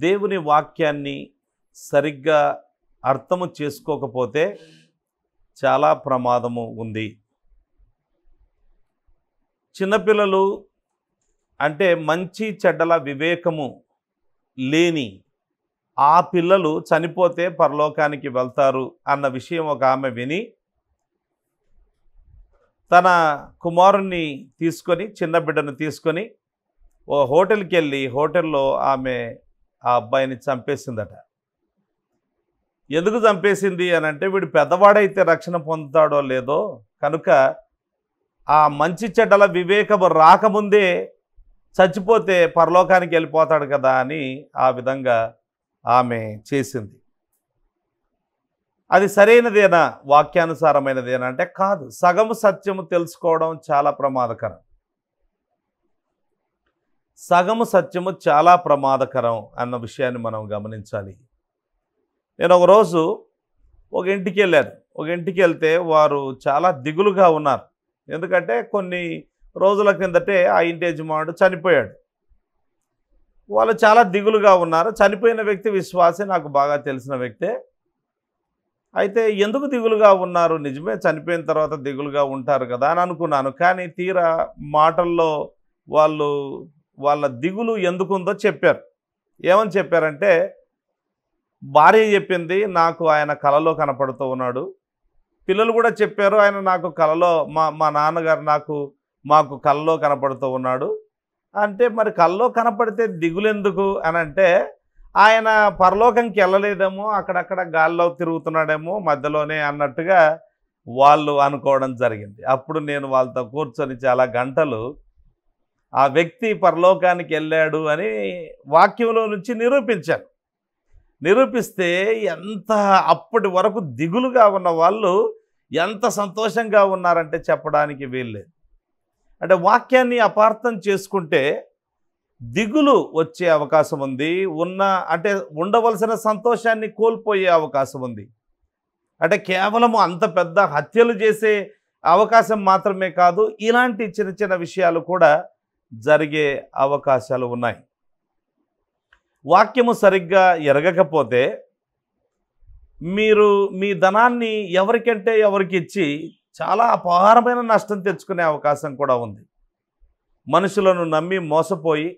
దేవుని వాక్యాన్ని సరిగ్గా అర్థము చేసుకోకపోతే చాలా ప్రమాదము ఉంది. చిన్నపిల్లలు అంటే మంచి చెడ్డల వివేకము లేని ఆ పిల్లలు చనిపోతే పరలోకానికి వెళ్తారు అన్న విషయం ఒక ఆమె విని తన కుమారుణ్ణి తీసుకొని, చిన్న బిడ్డను తీసుకొని ఓ హోటల్కి వెళ్ళి హోటల్లో ఆమె ఆ అబ్బాయిని చంపేసిందట. ఎందుకు చంపేసింది అని అంటే, వీడు పెద్దవాడైతే రక్షణ పొందుతాడో లేదో కనుక ఆ మంచి చెడ్డల వివేకము రాకముందే చచ్చిపోతే పరలోకానికి వెళ్ళిపోతాడు కదా అని ఆ విధంగా ఆమె చేసింది. అది సరైనదేనా, వాక్యానుసారమైనదేనా అంటే కాదు. సగము సత్యము తెలుసుకోవడం చాలా ప్రమాదకరం. సగము సత్యము చాలా ప్రమాదకరం అన్న విషయాన్ని మనం గమనించాలి. నేను ఒకరోజు ఒక ఇంటికి వెళ్ళాను. ఒక ఇంటికి వెళ్తే వారు చాలా దిగులుగా ఉన్నారు. ఎందుకంటే కొన్ని రోజుల కిందటే ఆ ఇంటి యజమానుడు చనిపోయాడు. వాళ్ళు చాలా దిగులుగా ఉన్నారు. చనిపోయిన వ్యక్తి విశ్వాసి, నాకు బాగా తెలిసిన వ్యక్తే. అయితే ఎందుకు దిగులుగా ఉన్నారు, నిజమే చనిపోయిన తర్వాత దిగులుగా ఉంటారు కదా అని అనుకున్నాను. కానీ తీరా మాటల్లో వాళ్ళు వాళ్ళ దిగులు ఎందుకుందో చెప్పారు. ఏమని చెప్పారంటే, భార్య చెప్పింది, నాకు ఆయన కలలో కనపడుతూ ఉన్నాడు. పిల్లలు కూడా చెప్పారు, ఆయన నాకు కలలో మా నాన్నగారు మాకు కలలో కనపడుతూ ఉన్నాడు. అంటే మరి కలలో కనపడితే దిగులెందుకు అని అంటే, ఆయన పరలోకంకి వెళ్ళలేదేమో, అక్కడక్కడ గాల్లో తిరుగుతున్నాడేమో మధ్యలోనే అన్నట్టుగా వాళ్ళు అనుకోవడం జరిగింది. అప్పుడు నేను వాళ్ళతో కూర్చొని చాలా గంటలు ఆ వ్యక్తి పరలోకానికి వెళ్ళాడు అని వాక్యంలో నుంచి నిరూపించాను. నిరూపిస్తే ఎంత అప్పటి వరకు దిగులుగా ఉన్న వాళ్ళు ఎంత సంతోషంగా ఉన్నారంటే చెప్పడానికి వీల్లేదు. అంటే వాక్యాన్ని అపార్థం చేసుకుంటే దిగులు వచ్చే అవకాశం ఉంది. అంటే ఉండవలసిన సంతోషాన్ని కోల్పోయే అవకాశం ఉంది. అంటే కేవలము అంత పెద్ద హత్యలు చేసే అవకాశం మాత్రమే కాదు, ఇలాంటి చిన్న చిన్న విషయాలు కూడా జరిగే అవకాశాలు ఉన్నాయి. వాక్యము సరిగ్గా ఎరగకపోతే మీరు మీ ధనాన్ని ఎవరికంటే ఎవరికి ఇచ్చి చాలా అపారమైన నష్టం తెచ్చుకునే అవకాశం కూడా ఉంది. మనుషులను నమ్మి మోసపోయి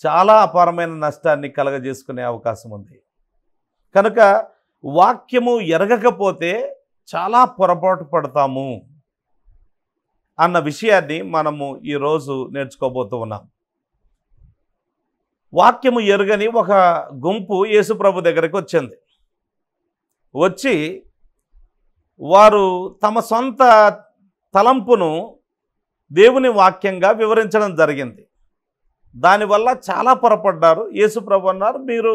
చాలా అపారమైన నష్టాన్ని కలగజేసుకునే అవకాశం ఉంది. కనుక వాక్యము ఎరగకపోతే చాలా పొరపాటు పడతాము అన్న విషయాన్ని మనము ఈరోజు నేర్చుకోబోతూ ఉన్నాం. వాక్యము ఎరుగని ఒక గుంపు యేసుప్రభు దగ్గరికి వచ్చింది. వచ్చి వారు తమ సొంత తలంపును దేవుని వాక్యంగా వివరించడం జరిగింది. దానివల్ల చాలా పొరపడ్డారు. యేసుప్రభు అన్నారు, మీరు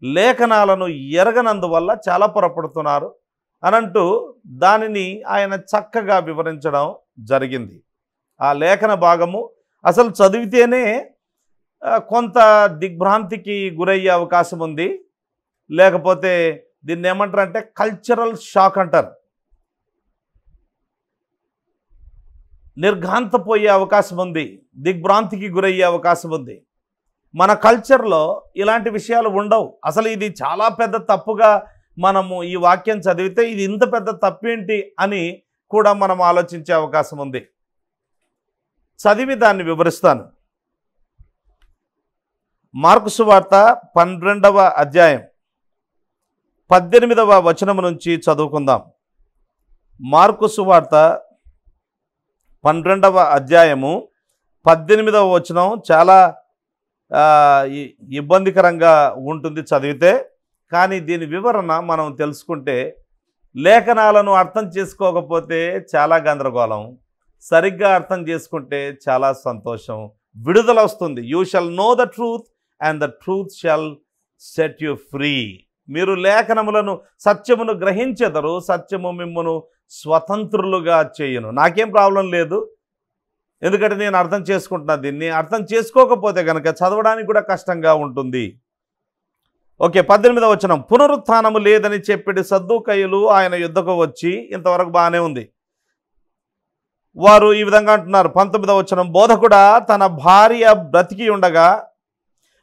లేఖనాలను ఎరగనందువల్ల చాలా పొరపడుతున్నారు అనంటూ దానిని ఆయన చక్కగా వివరించడం జరిగింది. ఆ లేఖన భాగము అసలు చదివితేనే కొంత దిగ్భ్రాంతికి గురయ్యే అవకాశం ఉంది. లేకపోతే దీన్ని ఏమంటారు అంటే కల్చరల్ షాక్ అంటారు. నిర్ఘాంతపోయే అవకాశం ఉంది, దిగ్భ్రాంతికి గురయ్యే అవకాశం ఉంది. మన కల్చర్లో ఇలాంటి విషయాలు ఉండవు. అసలు ఇది చాలా పెద్ద తప్పుగా మనము ఈ వాక్యం చదివితే ఇది ఇంత పెద్ద తప్పేంటి అని కూడా మనం ఆలోచించే అవకాశం ఉంది. చదివి దాన్ని వివరిస్తాను. మార్కు సువార్త 12వ అధ్యాయం 18వ వచనము నుంచి చదువుకుందాం. మార్కు సువార్త 12వ అధ్యాయము 18వ వచనం చాలా ఇబ్బందికరంగా ఉంటుంది చదివితే. కానీ దీని వివరణ మనం తెలుసుకుంటే, లేఖనాలను అర్థం చేసుకోకపోతే చాలా గందరగోళం, సరిగ్గా అర్థం చేసుకుంటే చాలా సంతోషం, విడుదల వస్తుంది. You shall know the truth and the truth shall set you free. మీరు లేఖనములను సత్యమును గ్రహించెదరు, సత్యము మిమ్మును స్వతంత్రులుగా చేయును. నాకేం ప్రాబ్లం లేదు, ఎందుకంటే నేను అర్థం చేసుకుంటున్నా. దీన్ని అర్థం చేసుకోకపోతే కనుక చదవడానికి కూడా కష్టంగా ఉంటుంది. ఓకే, 18వ వచనం. పునరుత్థానము లేదని చెప్పిడి సద్దూకయ్యులు ఆయన యుద్ధకు వచ్చి, ఇంతవరకు బాగానే ఉంది. వారు ఈ విధంగా అంటున్నారు. 19వ వచనం. బోధకుడా, తన భార్య బ్రతికి ఉండగా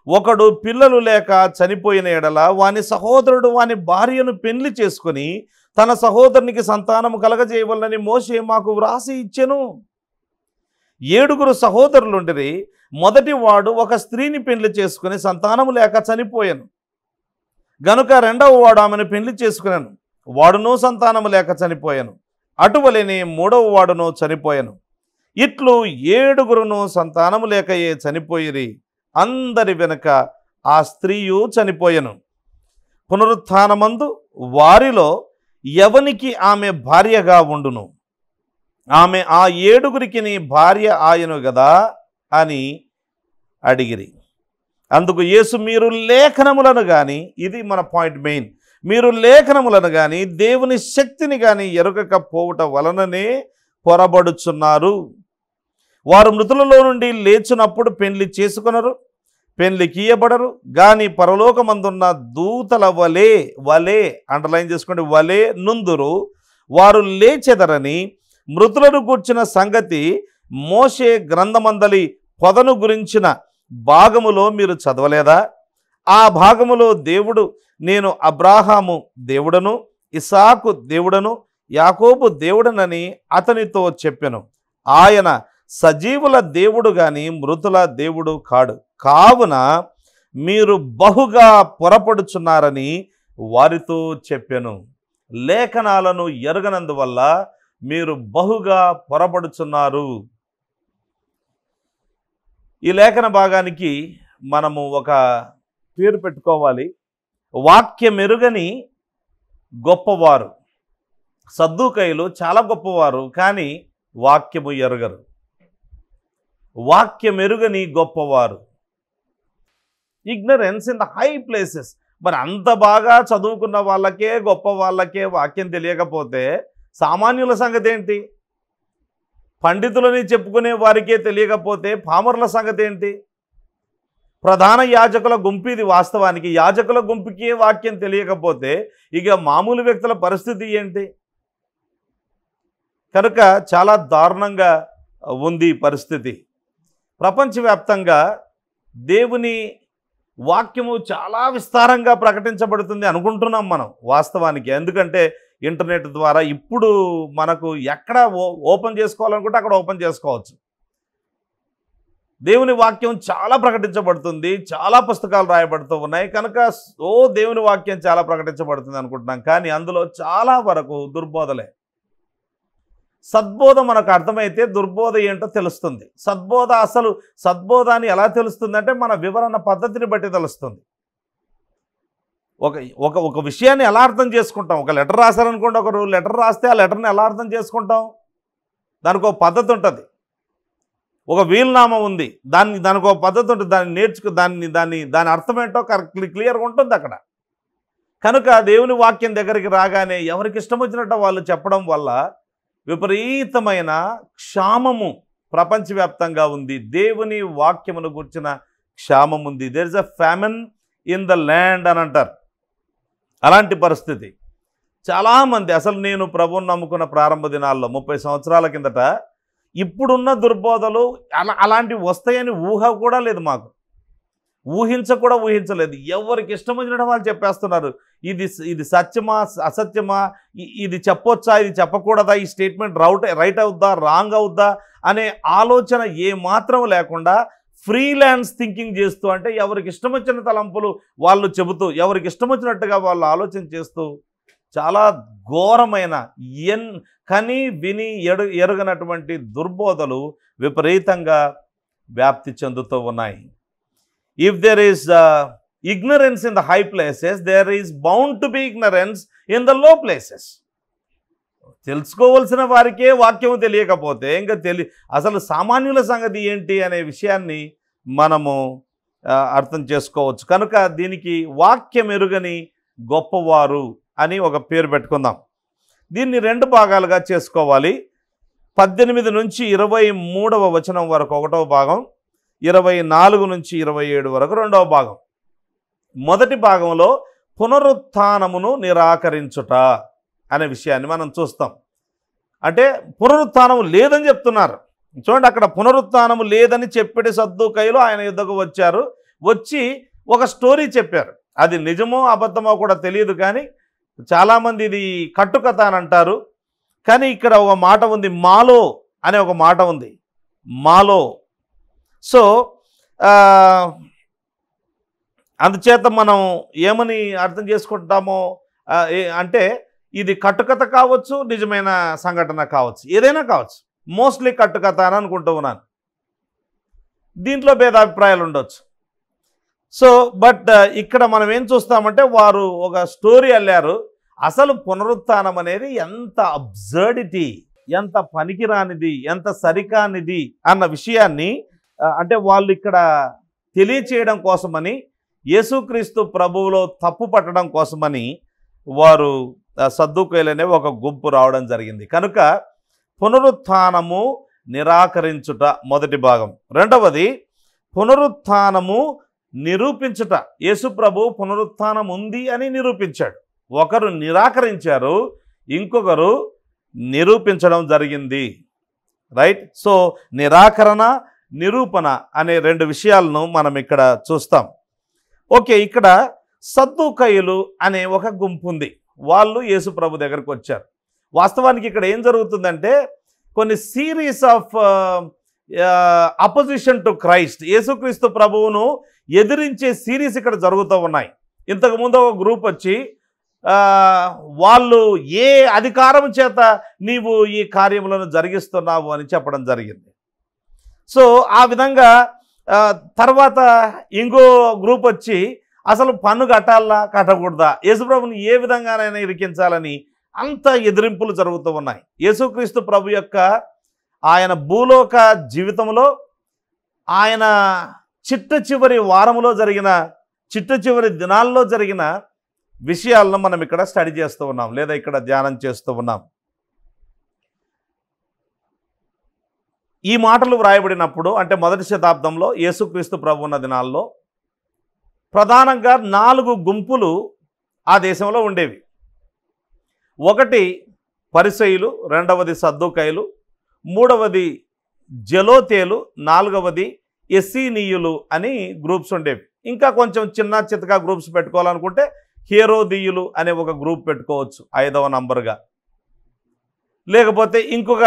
ఒకడు పిల్లలు లేక చనిపోయిన ఎడల వాని సహోదరుడు వాని భార్యను పెళ్లి చేసుకొని తన సహోదరునికి సంతానము కలగజేయవలనని మోషే మాకు వ్రాసి ఇచ్చెను. 7 సహోదరులుండిరి. మొదటి వాడు ఒక స్త్రీని పెళ్లి చేసుకుని సంతానము లేక చనిపోయాను గనుక రెండవ వాడు ఆమెను పెళ్లి చేసుకున్నాను, వాడును సంతానము లేక చనిపోయాను. అటువలనే 3వ వాడును చనిపోయాను. ఇట్లు 7 సంతానము లేకయే చనిపోయిరి. అందరి వెనుక ఆ స్త్రీయు చనిపోయెను. పునరుత్థానమందు వారిలో ఎవనికి ఆమె భార్యగా ఉండును? ఆమె ఆ 7 నీ భార్య ఆయను గదా అని అడిగిరి. అందుకు యేసు, మీరు లేఖనములను కానీ, ఇది మన పాయింట్ మెయిన్, మీరు లేఖనములను కానీ దేవుని శక్తిని కానీ ఎరుగకపోవుట వలననే పొరబడుచున్నారు. వారు మృతులలో నుండి లేచునప్పుడు పెళ్లి చేసుకొనరు, పెళ్లి కీయబడరు, గాని పరలోకమందున్న దూతల వలే అండర్లైన్ చేసుకోండి, వలే నుందురు. వారు లేచెదరని మృతులను గూర్చిన సంగతి మోషే గ్రంథమందలి పొదను గురించిన భాగములో మీరు చదవలేదా? ఆ భాగములో దేవుడు, నేను అబ్రాహాము దేవుడను, ఇసాకు దేవుడను, యాకోబు దేవుడనని అతనితో చెప్పెను. ఆయన సజీవుల దేవుడు గాని మృతుల దేవుడు కాడు. కావున మీరు బహుగా పొరపడుచున్నారని వారితో చెప్పెను. లేఖనాలను ఎరగనందువల్ల మీరు బహుగా పొరపడుచున్నారు. ఈ లేఖన భాగానికి మనము ఒక పేరు పెట్టుకోవాలి. వాక్యమెరుగని గొప్పవారు. సద్దూకయ్యులు చాలా గొప్పవారు, కానీ వాక్యము ఎరుగరు. వాక్యమెరుగని గొప్పవారు. Ignorance in the high places. మరి అంత బాగా చదువుకున్న వాళ్ళకే, గొప్ప వాళ్ళకే వాక్యం తెలియకపోతే సామాన్యుల సంగతి ఏంటి? పండితులని చెప్పుకునే వారికే తెలియకపోతే పామరుల సంగతి ఏంటి? ప్రధాన యాజకుల గుంపు ఇది. వాస్తవానికి యాజకుల గుంపుకే వాక్యం తెలియకపోతే ఇక మామూలు వ్యక్తుల పరిస్థితి ఏంటి? కనుక చాలా దారుణంగా ఉంది పరిస్థితి. ప్రపంచవ్యాప్తంగా దేవుని వాక్యము చాలా విస్తారంగా ప్రకటించబడుతుంది అనుకుంటున్నాం మనం వాస్తవానికి. ఎందుకంటే ఇంటర్నెట్ ద్వారా ఇప్పుడు మనకు ఎక్కడ ఓపెన్ చేసుకోవాలనుకుంటే అక్కడ ఓపెన్ చేసుకోవచ్చు. దేవుని వాక్యం చాలా ప్రకటించబడుతుంది, చాలా పుస్తకాలు రాయబడుతూ ఉన్నాయి. కనుక దేవుని వాక్యం చాలా ప్రకటించబడుతుంది అనుకుంటున్నాం, కానీ అందులో చాలా వరకు దుర్బోధలే. సద్బోధ మనకు అర్థమైతే దుర్బోధ ఏంటో తెలుస్తుంది. సద్బోధ అని ఎలా తెలుస్తుంది అంటే మన వివరణ పద్ధతిని బట్టి తెలుస్తుంది. ఒక విషయాన్ని ఎలా అర్థం చేసుకుంటాం? ఒక లెటర్ రాశారనుకోండి, ఒకరు లెటర్ రాస్తే ఆ లెటర్ని ఎలా అర్థం చేసుకుంటాం? దానికి ఒక పద్ధతి ఉంటుంది. ఒక వీలునామా ఉంది, దానికి ఒక పద్ధతి ఉంటుంది. దాన్ని నేర్చుకు దాని అర్థం ఏంటో క్లియర్గా ఉంటుంది అక్కడ. కనుక దేవుని వాక్యం దగ్గరికి రాగానే ఎవరికి ఇష్టం వచ్చినట్టు వాళ్ళు చెప్పడం వల్ల విపరీతమైన క్షామము ప్రపంచవ్యాప్తంగా ఉంది. దేవుని వాక్యమును గుర్చిన క్షామం ఉంది. There is a famine in the land అని అంటారు. అలాంటి పరిస్థితి. చాలామంది, అసలు నేను ప్రభువుని నమ్ముకున్న ప్రారంభ దినాల్లో 30 సంవత్సరాల కిందట ఇప్పుడున్న దుర్బోధలు అలాంటివి వస్తాయని ఊహ కూడా లేదు మాకు. ఊహించలేదు. ఎవరికి ఇష్టం వచ్చినట్టు వాళ్ళు చెప్పేస్తున్నారు. ఇది సత్యమా అసత్యమా, ఇది చెప్పొచ్చా, ఇది చెప్పకూడదా, ఈ స్టేట్మెంట్ రైట్ అవుద్దా రాంగ్ అవుద్దా అనే ఆలోచన ఏమాత్రం లేకుండా ఫ్రీలాన్స్ థింకింగ్ చేస్తూ, అంటే ఎవరికి ఇష్టం వచ్చిన తలంపులు వాళ్ళు చెబుతూ, ఎవరికి ఇష్టం వచ్చినట్టుగా వాళ్ళు ఆలోచన చేస్తూ చాలా ఘోరమైన కని విని ఎరుగనటువంటి దుర్బోధలు విపరీతంగా వ్యాప్తి చెందుతూ ఉన్నాయి. If there is ignorance in the high places, there is bound to be ignorance in the low places. తెలుసుకోవాల్సిన వారికే వాక్యం తెలియకపోతే ఇంకా అసలు సామాన్యుల సంగతి ఏంటి అనే విషయాన్ని మనము అర్థం చేసుకోవచ్చు. కనుక దీనికి వాక్యం ఎరుగని గొప్పవారు అని ఒక పేరు పెట్టుకుందాం. దీన్ని 2 భాగాలుగా చేసుకోవాలి. 18 నుంచి 23వ వచనం వరకు 1వ భాగం, 24 నుంచి 27 వరకు 2వ భాగం. మొదటి భాగంలో పునరుత్థానమును నిరాకరించుట అనే విషయాన్ని మనం చూస్తాం. అంటే పునరుత్థానము లేదని చెప్తున్నారు. చూడండి, అక్కడ పునరుత్థానము లేదని చెప్పేటి సద్దూకయ్యులు ఆయన యుద్ధకు వచ్చారు. వచ్చి ఒక స్టోరీ చెప్పారు. అది నిజమో అబద్ధమో కూడా తెలియదు, కానీ చాలామంది ఇది కట్టుకథ అని అంటారు. కానీ ఇక్కడ ఒక మాట ఉంది, మాలో అనే ఒక మాట ఉంది, మాలో. సో అందుచేత మనం ఏమని అర్థం చేసుకుంటామో అంటే ఇది కట్టుకథ కావచ్చు, నిజమైన సంఘటన కావచ్చు, ఏదైనా కావచ్చు. మోస్ట్లీ కట్టుకథ అని అనుకుంటూ ఉన్నాను. దీంట్లో భేదాభిప్రాయాలు ఉండొచ్చు. సో బట్ ఇక్కడ మనం ఏం చూస్తామంటే వారు ఒక స్టోరీ అల్లారు. అసలు పునరుత్థానం అనేది ఎంత అబ్సర్డిటీ, ఎంత పనికిరానిది, ఎంత సరికానిది అన్న విషయాన్ని అంటే వాళ్ళు ఇక్కడ తెలియచేయడం కోసమని, యేసుక్రీస్తు ప్రభువులో తప్పు పట్టడం కోసమని వారు సద్దూకయ్యులనే ఒక గుంపు రావడం జరిగింది. కనుక పునరుత్థానము నిరాకరించుట మొదటి భాగం. రెండవది పునరుత్థానము నిరూపించుట. యేసు ప్రభు పునరుత్థానం ఉంది అని నిరూపించాడు. ఒకరు నిరాకరించారు, ఇంకొకరు నిరూపించడం జరిగింది. రైట్. సో నిరాకరణ, నిరూపణ అనే రెండు విషయాలను మనం ఇక్కడ చూస్తాం. ఓకే, ఇక్కడ సద్దూకయ్యులు అనే ఒక గుంపు ఉంది. వాళ్ళు యేసు ప్రభు దగ్గరకు వచ్చారు. వాస్తవానికి ఇక్కడ ఏం జరుగుతుందంటే కొన్ని series of opposition to Christ, యేసుక్రీస్తు ప్రభువును ఎదిరించే సిరీస్ ఇక్కడ జరుగుతూ ఉన్నాయి. ఇంతకుముందు ఒక గ్రూప్ వచ్చి వాళ్ళు ఏ అధికారం చేత నీవు ఈ కార్యములను జరిగిస్తున్నావు అని చెప్పడం జరిగింది. సో ఆ విధంగా తర్వాత ఇంకో గ్రూప్ వచ్చి అసలు పన్ను కట్టాలా కట్టకూడదా, యేసుప్రభుని ఏ విధంగానైనా ఇరికించాలని అంత ఎదిరింపులు జరుగుతూ ఉన్నాయి. యేసుక్రీస్తు ప్రభు యొక్క ఆయన భూలోక జీవితంలో ఆయన చిట్ట చివరి వారములో జరిగిన, చిట్ట చివరి దినాల్లో జరిగిన విషయాలను మనం ఇక్కడ స్టడీ చేస్తూ ఉన్నాం, లేదా ఇక్కడ ధ్యానం చేస్తూ ఉన్నాం. ఈ మాటలు వ్రాయబడినప్పుడు అంటే మొదటి శతాబ్దంలో యేసుక్రీస్తు ప్రభు ఉన్న దినాల్లో ప్రధానంగా 4 గుంపులు ఆ దేశంలో ఉండేవి. ఒకటి పరిసయ్యులు, రెండవది సద్దూకయ్యులు, మూడవది జలోతేలు, నాలుగవది ఎస్సీనీయులు అని గ్రూప్స్ ఉండేవి. ఇంకా కొంచెం చిన్న చితకా గ్రూప్స్ పెట్టుకోవాలనుకుంటే హేరోదీయులు అనే ఒక గ్రూప్ పెట్టుకోవచ్చు 5వ నంబర్గా, లేకపోతే ఇంకొక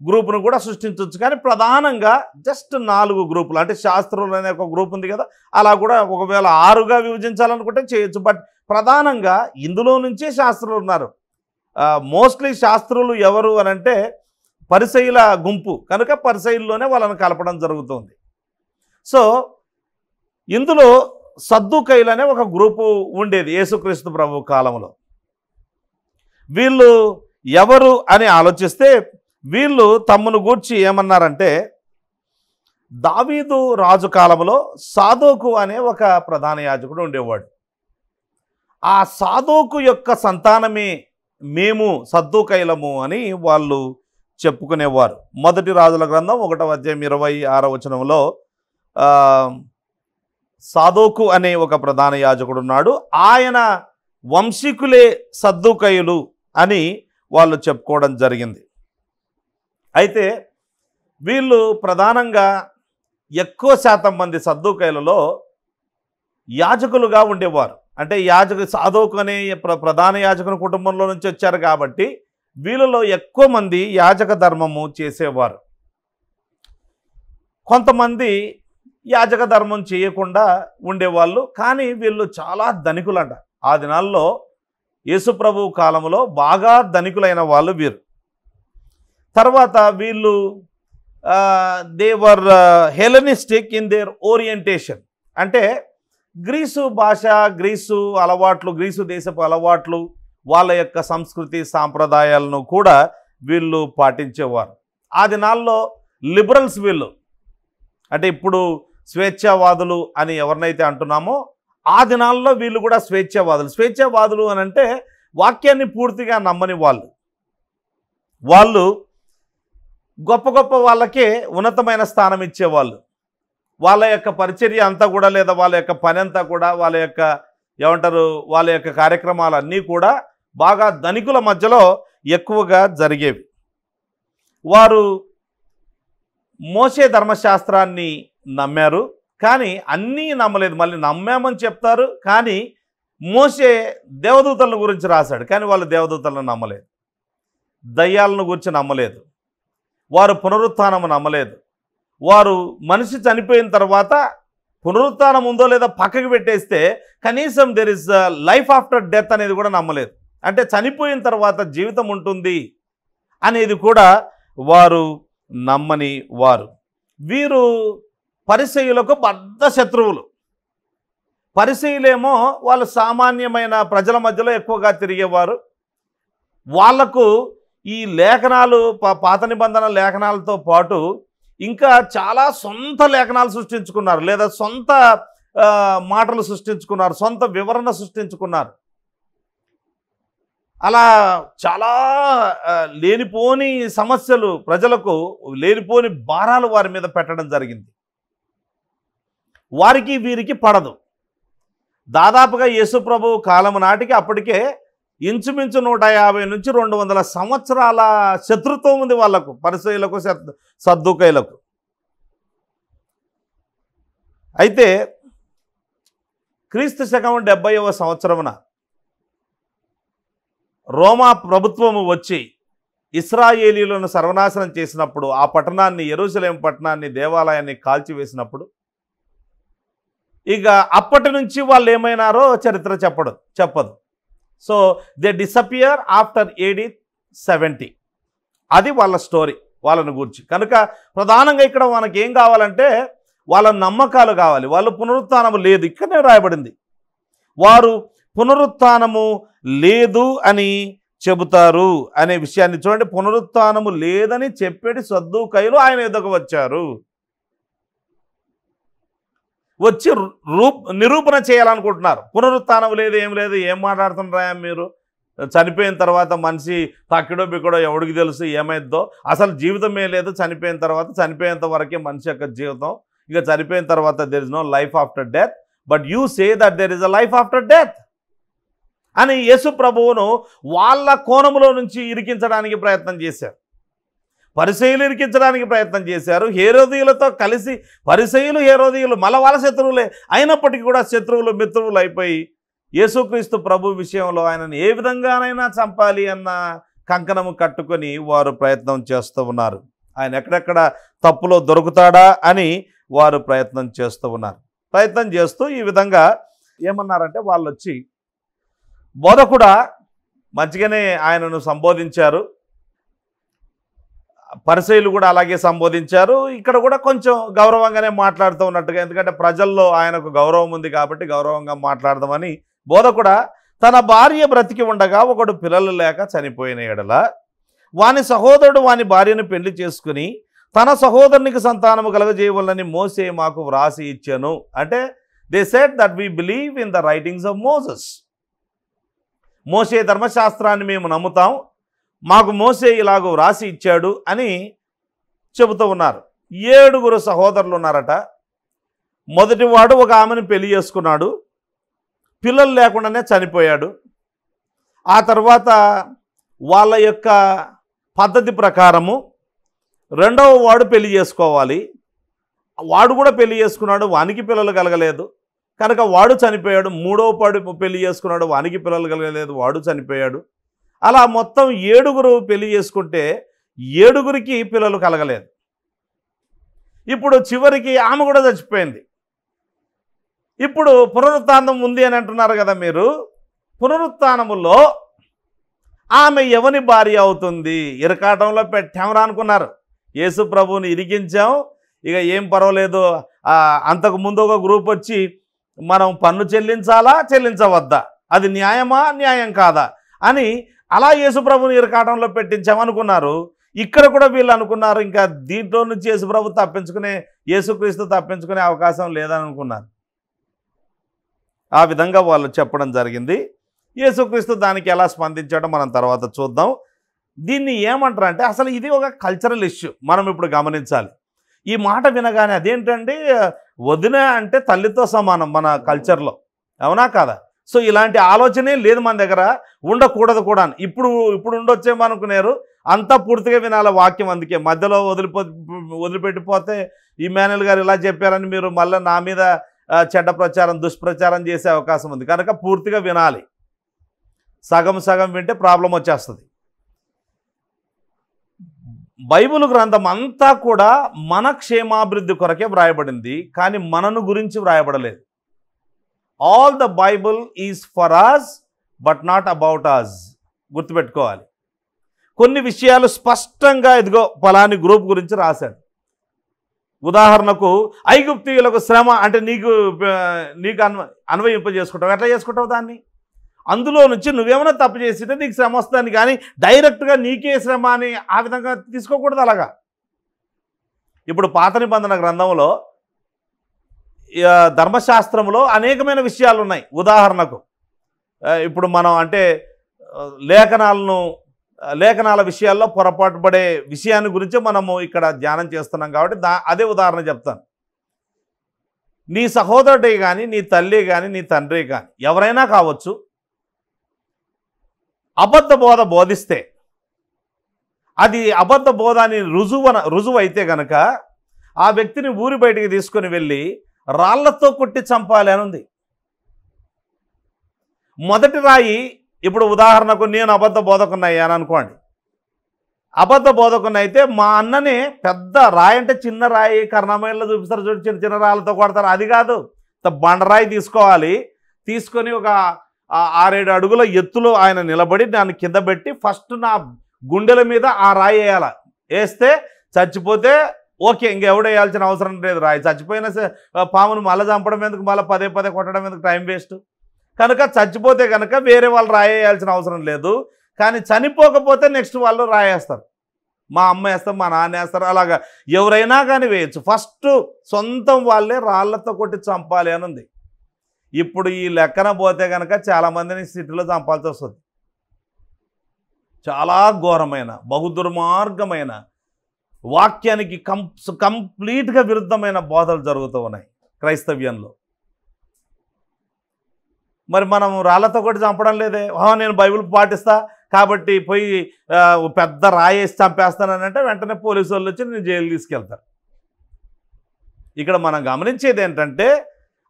గ్రూప్ను కూడా సృష్టించవచ్చు. కానీ ప్రధానంగా జస్ట్ 4 గ్రూపులు, అంటే శాస్త్రులు అనే ఒక గ్రూప్ ఉంది కదా, అలా కూడా ఒకవేళ 6గా విభజించాలనుకుంటే చేయొచ్చు. బట్ ప్రధానంగా ఇందులో నుంచే శాస్త్రులు ఉన్నారు. మోస్ట్లీ శాస్త్రులు ఎవరు అని అంటే పరిసయ్యుల గుంపు, కనుక పరిసయ్యుల్లోనే వాళ్ళని కలపడం జరుగుతుంది. సో ఇందులో సద్దూకయ్యులు అనే ఒక గ్రూపు ఉండేది యేసుక్రీస్తు ప్రభు కాలంలో. వీళ్ళు ఎవరు అని ఆలోచిస్తే వీళ్ళు తమ్మును గూర్చి ఏమన్నారంటే, దావీదు రాజు కాలంలో సాదోకు అనే ఒక ప్రధాన యాజకుడు ఉండేవాడు. ఆ సాదోకు యొక్క సంతానమే మేము సద్దూకయ్యులము అని వాళ్ళు చెప్పుకునేవారు. మొదటి రాజుల గ్రంథం 1వ అధ్యాయం 26వ వచనంలో సాదోకు అనే ఒక ప్రధాన యాజకుడు ఉన్నాడు, ఆయన వంశీకులే సద్దూకయ్యులు అని వాళ్ళు చెప్పుకోవడం జరిగింది. అయితే వీళ్ళు ప్రధానంగా ఎక్కువ శాతం మంది సద్దూకయ్యులలో యాజకులుగా ఉండేవారు. అంటే సాదోకు అనే ప్రధాన యాజకుని కుటుంబంలో నుంచి వచ్చారు కాబట్టి వీళ్ళలో ఎక్కువ మంది యాజక ధర్మము చేసేవారు. కొంతమంది యాజక ధర్మం చేయకుండా ఉండేవాళ్ళు, కానీ వీళ్ళు చాలా ధనికులంట. ఆ దినాల్లో యేసుప్రభు కాలంలో బాగా ధనికులైన వాళ్ళు వీరు. తర్వాత వీళ్ళు దేవర్ హెలెనిస్టిక్ ఇన్ దేర్ ఓరియంటేషన్, అంటే గ్రీసు భాష, గ్రీసు అలవాట్లు, గ్రీసు దేశపు అలవాట్లు, వాళ్ళ యొక్క సంస్కృతి సాంప్రదాయాలను కూడా వీళ్ళు పాటించేవారు. ఆ దినాల్లో లిబరల్స్ వీళ్ళు, అంటే ఇప్పుడు స్వేచ్ఛావాదులు అని ఎవరినైతే అంటున్నామో ఆ దినాల్లో వీళ్ళు కూడా స్వేచ్ఛావాదులు. స్వేచ్ఛావాదులు అని అంటే వాక్యాన్ని పూర్తిగా నమ్మని వాళ్ళు గొప్ప గొప్ప వాళ్ళకే ఉన్నతమైన స్థానం ఇచ్చేవాళ్ళు. వాళ్ళ యొక్క పరిచర్య అంతా కూడా, లేదా వాళ్ళ యొక్క పని అంతా కూడా, వాళ్ళ యొక్క వాళ్ళ యొక్క కార్యక్రమాలన్నీ కూడా బాగా ధనికుల మధ్యలో ఎక్కువగా జరిగేవి. వారు మోషే ధర్మశాస్త్రాన్ని నమ్మారు. కానీ అన్నీ నమ్మలేదు. మళ్ళీ నమ్మామని చెప్తారు, కానీ మోషే దేవదూతలను గురించి రాశాడు, కానీ వాళ్ళు దేవదూతలను నమ్మలేదు. దయ్యాలను గురించి నమ్మలేదు. వారు పునరుత్థానము నమ్మలేదు. వారు మనిషి చనిపోయిన తర్వాత పునరుత్థానం ఉందో లేదో పక్కకి పెట్టేస్తే కనీసం there is life after death అనేది కూడా నమ్మలేదు. అంటే చనిపోయిన తర్వాత జీవితం ఉంటుంది అనేది కూడా వారు నమ్మని వారు. వీరు పరిసయ్యులకు బద్ధ శత్రువులు. పరిసయ్యులేమో వాళ్ళు సామాన్యమైన ప్రజల మధ్యలో ఎక్కువగా తిరిగేవారు. వాళ్లకు ఈ లేఖనాలు, పాత నిబంధన లేఖనాలతో పాటు ఇంకా చాలా సొంత లేఖనాలు సృష్టించుకున్నారు, లేదా సొంత మాటలు సృష్టించుకున్నారు, సొంత వివరణ సృష్టించుకున్నారు. అలా చాలా లేనిపోని సమస్యలు, ప్రజలకు లేనిపోని భారాలు వారి మీద పెట్టడం జరిగింది. వారికి వీరికి పడదు. దాదాపుగా యేసు ప్రభువు కాలం నాటికి అప్పటికే ఇంచుమించు 150 నుంచి 200 సంవత్సరాల శత్రుత్వం ఉంది వాళ్లకు, పరిసయ్యులకు, సద్దూకయ్యులకు. అయితే క్రీస్తు శకం 70వ సంవత్సరమున రోమా ప్రభుత్వము వచ్చి ఇశ్రాయేలీయులను సర్వనాశనం చేసినప్పుడు, ఆ పట్టణాన్ని, యెరూషలేం పట్టణాన్ని, దేవాలయాన్ని కాల్చివేసినప్పుడు, ఇక అప్పటి నుంచి వాళ్ళు ఏమైనారో చరిత్ర చెప్పదు. So they disappear after AD 70. అది వాళ్ళ స్టోరీ, వాళ్ళని గురించి. కనుక ప్రధానంగా ఇక్కడ మనకి ఏం కావాలంటే వాళ్ళ నమ్మకాలు కావాలి. వాళ్ళు పునరుత్థానము లేదు, ఇక్కడనే రాయబడింది. వారు పునరుత్థానము లేదు అని చెబుతారు అనే విషయాన్ని చూడండి. పునరుత్థానము లేదని చెప్పేటి సద్దూకయ్యులు ఆయన ఎదుగు వచ్చారు. వచ్చి నిరూపణ చేయాలనుకుంటున్నారు. పునరుత్థానం లేదు, ఏం లేదు, ఏం మాట్లాడుతున్నారా మీరు? చనిపోయిన తర్వాత మనిషి తక్కిడో బిక్కడో ఎవడికి తెలుసు ఏమైద్దో, అసలు జీవితమే లేదు చనిపోయిన తర్వాత, చనిపోయేంత వరకే మనిషి యొక్క జీవితం, ఇక చనిపోయిన తర్వాత there is no life after death, but you say that there is a life after death అని యేసు ప్రభువును వాళ్ళ కోణములో నుంచి ఇరికించడానికి ప్రయత్నం చేశారు. పరిసయ్యులు ఇరికించడానికి ప్రయత్నం చేశారు. హేరోదీయులతో కలిసి పరిసయ్యులు, హేరోదీయులు మళ్ళీ వాళ్ళ శత్రువులే అయినప్పటికీ కూడా శత్రువులు మిత్రువులు అయిపోయి యేసుక్రీస్తు ప్రభు విషయంలో ఆయనను ఏ విధంగానైనా చంపాలి అన్న కంకణము కట్టుకొని వారు ప్రయత్నం చేస్తూ ఉన్నారు. ఆయన ఎక్కడెక్కడ తప్పులో దొరుకుతాడా అని వారు ప్రయత్నం చేస్తూ ఉన్నారు. ప్రయత్నం చేస్తూ ఈ విధంగా ఏమన్నారంటే, వాళ్ళు వచ్చి బోధకుడా మంచిగానే ఆయనను సంబోధించారు, పరిసయ్యులు కూడా అలాగే సంబోధించారు. ఇక్కడ కూడా కొంచెం గౌరవంగానే మాట్లాడుతూ ఉన్నట్టుగా, ఎందుకంటే ప్రజల్లో ఆయనకు గౌరవం ఉంది కాబట్టి గౌరవంగా మాట్లాడదామని, బోధకుడా తన భార్య బ్రతికి ఉండగా ఒకడు పిల్లలు లేక చనిపోయిన ఎడల వాని సహోదరుడు వాని భార్యను పెళ్లి చేసుకుని తన సహోదరునికి సంతానము కలగజేయవలనని మోసే మాకు వ్రాసి ఇచ్చాను. అంటే they said that we believe in the writings of Moses. మోసే ధర్మశాస్త్రాన్ని మేము నమ్ముతాం, మాకు మోసే ఇలాగూ వ్రాసి ఇచ్చాడు అని చెబుతూ ఉన్నారు. 7 సహోదరులు ఉన్నారట. మొదటివాడు ఒక ఆమెను పెళ్లి చేసుకున్నాడు, పిల్లలు లేకుండానే చనిపోయాడు. ఆ తర్వాత వాళ్ళ యొక్క పద్ధతి ప్రకారము రెండవ వాడు పెళ్లి చేసుకోవాలి. వాడు కూడా పెళ్లి చేసుకున్నాడు, వానికి పిల్లలు కలగలేదు కనుక వాడు చనిపోయాడు. మూడవ వాడు పెళ్లి చేసుకున్నాడు, వానికి పిల్లలు కలగలేదు, వాడు చనిపోయాడు. అలా మొత్తం 7 పెళ్లి చేసుకుంటే 7కి పిల్లలు కలగలేదు. ఇప్పుడు చివరికి ఆమె కూడా చచ్చిపోయింది. ఇప్పుడు పునరుత్థానం ఉంది అని అంటున్నారు కదా మీరు. పునరుత్థానములో ఆమె ఎవని భార్య అవుతుంది? ఇరకాటంలో పెట్టామరా అనుకున్నారు. యేసు ప్రభువుని ఇరికించాం, ఇక ఏం పర్వాలేదు. అంతకుముందు ఒక గ్రూప్ వచ్చి మనం పన్ను చెల్లించాలా చెల్లించవద్దా, అది న్యాయమా న్యాయం కాదా అని అలా యేసు ప్రభువుని ఇరకాటంలో పెట్టించామనుకున్నారు. ఇక్కడ కూడా వీళ్ళు అనుకున్నారు ఇంకా దీంట్లో నుంచి యేసు ప్రభు యేసుక్రీస్తు తప్పించుకునే అవకాశం లేదని అనుకున్నారు. ఆ విధంగా వాళ్ళు చెప్పడం జరిగింది. యేసుక్రీస్తు దానికి ఎలా స్పందించాడో మనం తర్వాత చూద్దాం. దీన్ని ఏమంటారంటే అసలు ఇది ఒక కల్చరల్ ఇష్యూ, మనం ఇప్పుడు గమనించాలి. ఈ మాట వినగానే అదేంటండి, వదిన అంటే తల్లితో సమానం మన కల్చర్లో, అవునా కాదా? సో ఇలాంటి ఆలోచనే లేదు మన దగ్గర, ఉండకూడదు కూడా. ఇప్పుడు ఉండొచ్చేమో అనుకున్నారు, అంతా పూర్తిగా వినాలి వాక్యం. అందుకే మధ్యలో వదిలిపెట్టిపోతే ఇమ్మానుయేల్ గారు ఇలా చెప్పారని మీరు మళ్ళీ నా మీద చెడ్డ ప్రచారం దుష్ప్రచారం చేసే అవకాశం ఉంది. కనుక పూర్తిగా వినాలి. సగం సగం వింటే ప్రాబ్లం వచ్చేస్తుంది. బైబిల్ గ్రంథం అంతా కూడా మన క్షేమాభివృద్ధి కొరకే వ్రాయబడింది, కానీ మనను గురించి వ్రాయబడలేదు. All the Bible is for us but not about us. గుర్తుపెట్టుకోవాలి. కొన్ని విషయాలు స్పష్టంగా ఇదిగో ఫలాని గ్రూప్ గురించి రాశాడు. ఉదాహరణకు ఐగుప్తీయులకు శ్రమ అంటే నీకు అన్వయింపజేసుకుంటావు. ఎట్లా చేసుకుంటావు దాన్ని? అందులో నుంచి నువ్వేమైనా తప్పు చేసితే నీకు శ్రమ వస్తుంది, కానీ డైరెక్ట్గా నీకే శ్రమ అని ఆ విధంగా తీసుకోకూడదు. అలాగా ఇప్పుడు పాత నిబంధన గ్రంథంలో ధర్మశాస్త్రంలో అనేకమైన విషయాలు ఉన్నాయి. ఉదాహరణకు ఇప్పుడు మనం అంటే లేఖనాల విషయాల్లో పొరపాటు పడే విషయాన్ని గురించి మనము ఇక్కడ ధ్యానం చేస్తున్నాం కాబట్టి అదే ఉదాహరణ చెప్తాను. నీ సహోదరుడే కానీ, నీ తల్లి కానీ, నీ తండ్రి కానీ ఎవరైనా కావచ్చు, అబద్ధ బోధ బోధిస్తే అది అబద్ధ బోధ అని రుజువు అయితే కనుక ఆ వ్యక్తిని ఊరి బయటికి తీసుకొని వెళ్ళి రాళ్లతో కొట్టి చంపాలి అని ఉంది. మొదటి రాయి, ఇప్పుడు ఉదాహరణకు నేను అబద్ధ బోధకున్నాయి అని అనుకోండి. అబద్ధ బోధకున్నైతే మా అన్ననే పెద్ద రాయి అంటే చిన్న రాయి కర్ణామయంలో చూపిస్తారు చూడు, చిన్న చిన్న రాళ్ళతో కొడతారు. అది కాదు, బండరాయి తీసుకోవాలి. తీసుకొని ఒక 6-7 అడుగుల ఎత్తులో ఆయన నిలబడి దాన్ని కింద పెట్టి ఫస్ట్ నా గుండెల మీద ఆ రాయి వేయాల. వేస్తే చచ్చిపోతే ఓకే, ఇంకెవడ వేయాల్సిన అవసరం లేదు. రాయి చచ్చిపోయినా పామును మళ్ళీ చంపడం ఎందుకు, మళ్ళీ పదే కొట్టడం ఎందుకు, టైం వేస్ట్. కనుక చచ్చిపోతే కనుక వేరే వాళ్ళు రాయేయాల్సిన అవసరం లేదు. కానీ చనిపోకపోతే నెక్స్ట్ వాళ్ళు రాయేస్తారు. మా అమ్మ వేస్తారు, మా నాన్న వేస్తారు, అలాగా ఎవరైనా కానీ వేయచ్చు. ఫస్ట్ సొంతం వాళ్ళే రాళ్లతో కొట్టి చంపాలి అని ఉంది. ఇప్పుడు ఈ లెక్కన పోతే కనుక చాలామందిని సిటీలో చంపాల్సి వస్తుంది. చాలా ఘోరమైన బహుదుర్మార్గమైన వాక్యానికి కంప్లీట్గా విరుద్ధమైన బోధలు జరుగుతూ ఉన్నాయి క్రైస్తవ్యంలో. మరి మనం రాళ్లతో కొట్టి చంపడం లేదే. నేను బైబిల్ పాటిస్తా కాబట్టి పోయి పెద్ద రాయేసి చంపేస్తానంటే వెంటనే పోలీసు వాళ్ళు వచ్చి నేను జైలు తీసుకెళ్తారు. ఇక్కడ మనం గమనించేది ఏంటంటే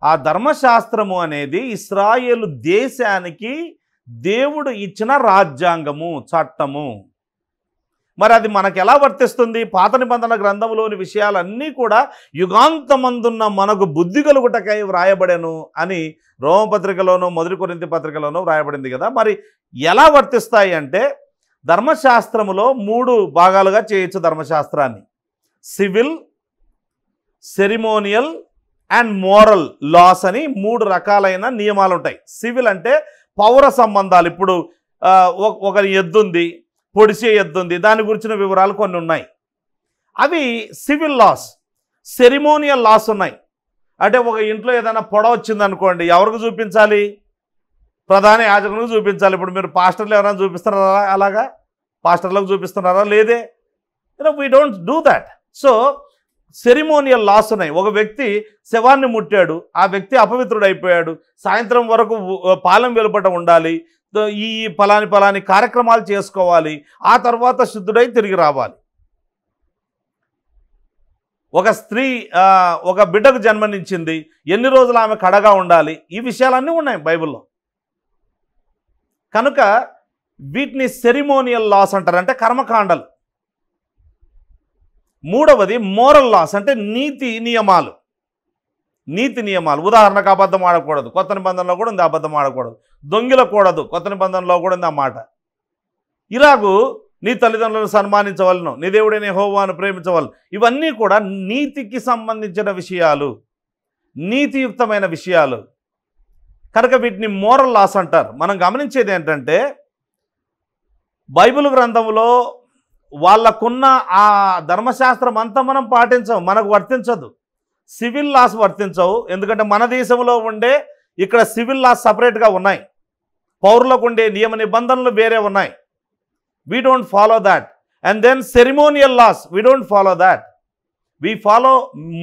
ఆ ధర్మశాస్త్రము అనేది ఇశ్రాయేలు దేశానికి దేవుడు ఇచ్చిన రాజ్యాంగము, చట్టము. మరి అది మనకు ఎలా వర్తిస్తుంది? పాత నిబంధన గ్రంథంలోని విషయాలన్నీ కూడా యుగాంతమందున్న మనకు బుద్ధి కలుగుటకై వ్రాయబడెను అని రోమపత్రికలోనూ మొదటి కొరింథీ పత్రికలోనూ వ్రాయబడింది కదా. మరి ఎలా వర్తిస్తాయి అంటే ధర్మశాస్త్రములో 3 భాగాలుగా చేయొచ్చు ధర్మశాస్త్రాన్ని. Civil, ceremonial and moral laws అని 3 రకాలైన నియమాలు ఉంటాయి. సివిల్ అంటే పౌర సంబంధాలు. ఇప్పుడు ఒక ఎద్దుంది, పొడిసే ఎద్దుంది, దాని గురించిన వివరాలు కొన్ని ఉన్నాయి. అవి సివిల్ లాస్. సెరిమోనియల్ లాస్ ఉన్నాయి. అంటే ఒక ఇంట్లో ఏదైనా పొడవ వచ్చిందనుకోండి, ఎవరికి చూపించాలి? ప్రధాన యాజకునికి చూపించాలి. ఇప్పుడు మీరు పాస్టర్లు ఎవరైనా చూపిస్తున్నారా? అలాగా పాస్టర్లకు చూపిస్తున్నారా? లేదే. We don't do that. So ceremonial laws ఉన్నాయి. ఒక వ్యక్తి శవాన్ని ముట్టాడు, ఆ వ్యక్తి అపవిత్రుడైపోయాడు, సాయంత్రం వరకు పాలెం వెలుపట ఉండాలి, ఈ పలాని కార్యక్రమాలు చేసుకోవాలి, ఆ తర్వాత శుద్ధుడై తిరిగి రావాలి. ఒక స్త్రీ ఒక బిడ్డకు జన్మనిచ్చింది, ఎన్ని రోజులు ఆమె కడగా ఉండాలి, ఈ విషయాలన్నీ ఉన్నాయి బైబిల్లో. కనుక వీటిని సెరిమోనియల్ లాస్ అంటారు, అంటే కర్మకాండలు. మూడవది మోరల్ లాస్, అంటే నీతి నియమాలు. ఉదాహరణకు అబద్ధం ఆడకూడదు, కొత్త నిబంధనలో కూడా ఉంది. అబద్ధం ఆడకూడదు. దొంగిలకూడదు, కొత్త నిబంధనలో కూడా ఉంది ఆ మాట. ఇలాగూ నీ తల్లిదండ్రులను సన్మానించవలను, నీ దేవుడైన యెహోవాను ప్రేమించవలను. ఇవన్నీ కూడా నీతికి సంబంధించిన విషయాలు, నీతియుక్తమైన విషయాలు. కనుక వీటిని మోరల్ లాస్ అంటారు. మనం గమనించేది ఏంటంటే బైబిల్ గ్రంథంలో వాళ్ళకున్న ఆ ధర్మశాస్త్రం అంతా మనం పాటించం, మనకు వర్తించదు. సివిల్ లాస్ వర్తించవు, ఎందుకంటే మన దేశంలో ఉండే ఇక్కడ సివిల్ లాస్ సపరేట్గా ఉన్నాయి, పౌరులకు ఉండే నియమ నిబంధనలు వేరే ఉన్నాయి. We don't follow that. And then ceremonial laws, we don't follow that. We follow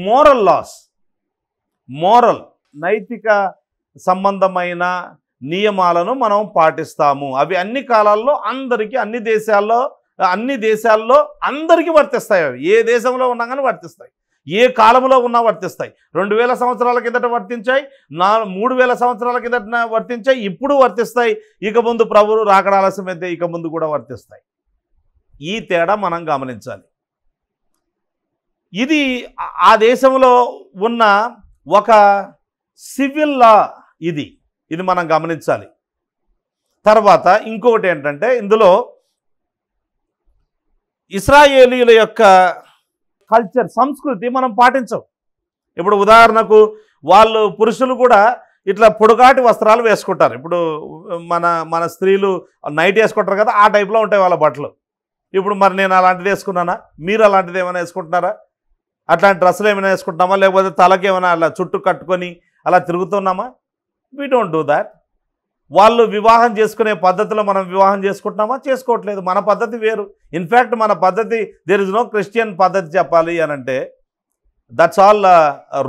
moral laws. Moral, నైతిక సంబంధమైన నియమాలను మనం పాటిస్తాము. అవి అన్ని కాలాల్లో అందరికీ, అన్ని దేశాల్లో అన్ని దేశాల్లో అందరికీ వర్తిస్తాయి. అవి ఏ దేశంలో ఉన్నా కానీ వర్తిస్తాయి, ఏ కాలంలో ఉన్నా వర్తిస్తాయి. 2000 సంవత్సరాల కిందట వర్తించాయి, 3000 సంవత్సరాల కిందట వర్తించాయి, ఇప్పుడు వర్తిస్తాయి. ఇక ముందు ప్రభువు రాకడ ఆలస్యమైతే ఇక ముందు కూడా వర్తిస్తాయి. ఈ తేడా మనం గమనించాలి. ఇది ఆ దేశంలో ఉన్న ఒక సివిల్ లా, ఇది మనం గమనించాలి. తర్వాత ఇంకొకటి ఏంటంటే, ఇందులో ఇశ్రాయేలీయుల యొక్క కల్చర్, సంస్కృతి మనం పాటించం. ఇప్పుడు ఉదాహరణకు వాళ్ళు పురుషులు కూడా ఇట్లా పొడుగాటి వస్త్రాలు వేసుకుంటారు. ఇప్పుడు మన స్త్రీలు నైట్ వేసుకుంటారు కదా, ఆ టైప్లో ఉంటాయి వాళ్ళ బట్టలు. ఇప్పుడు మరి నేను అలాంటిది వేసుకున్నానా? మీరు అలాంటిది ఏమైనా వేసుకుంటున్నారా? అట్లాంటి డ్రెస్సులు ఏమైనా వేసుకుంటున్నామా? లేకపోతే తలకి ఏమైనా అలా చుట్టూ కట్టుకొని అలా తిరుగుతున్నామా? We don't do that. వాళ్ళు వివాహం చేసుకునే పద్ధతిలో మనం వివాహం చేసుకుంటున్నామా? చేసుకోవట్లేదు. మన పద్ధతి వేరు. ఇన్ఫ్యాక్ట్ మన పద్ధతి, దేర్ ఇస్ నో క్రిస్టియన్ పద్ధతి చెప్పాలి అని అంటే, దట్స్ ఆల్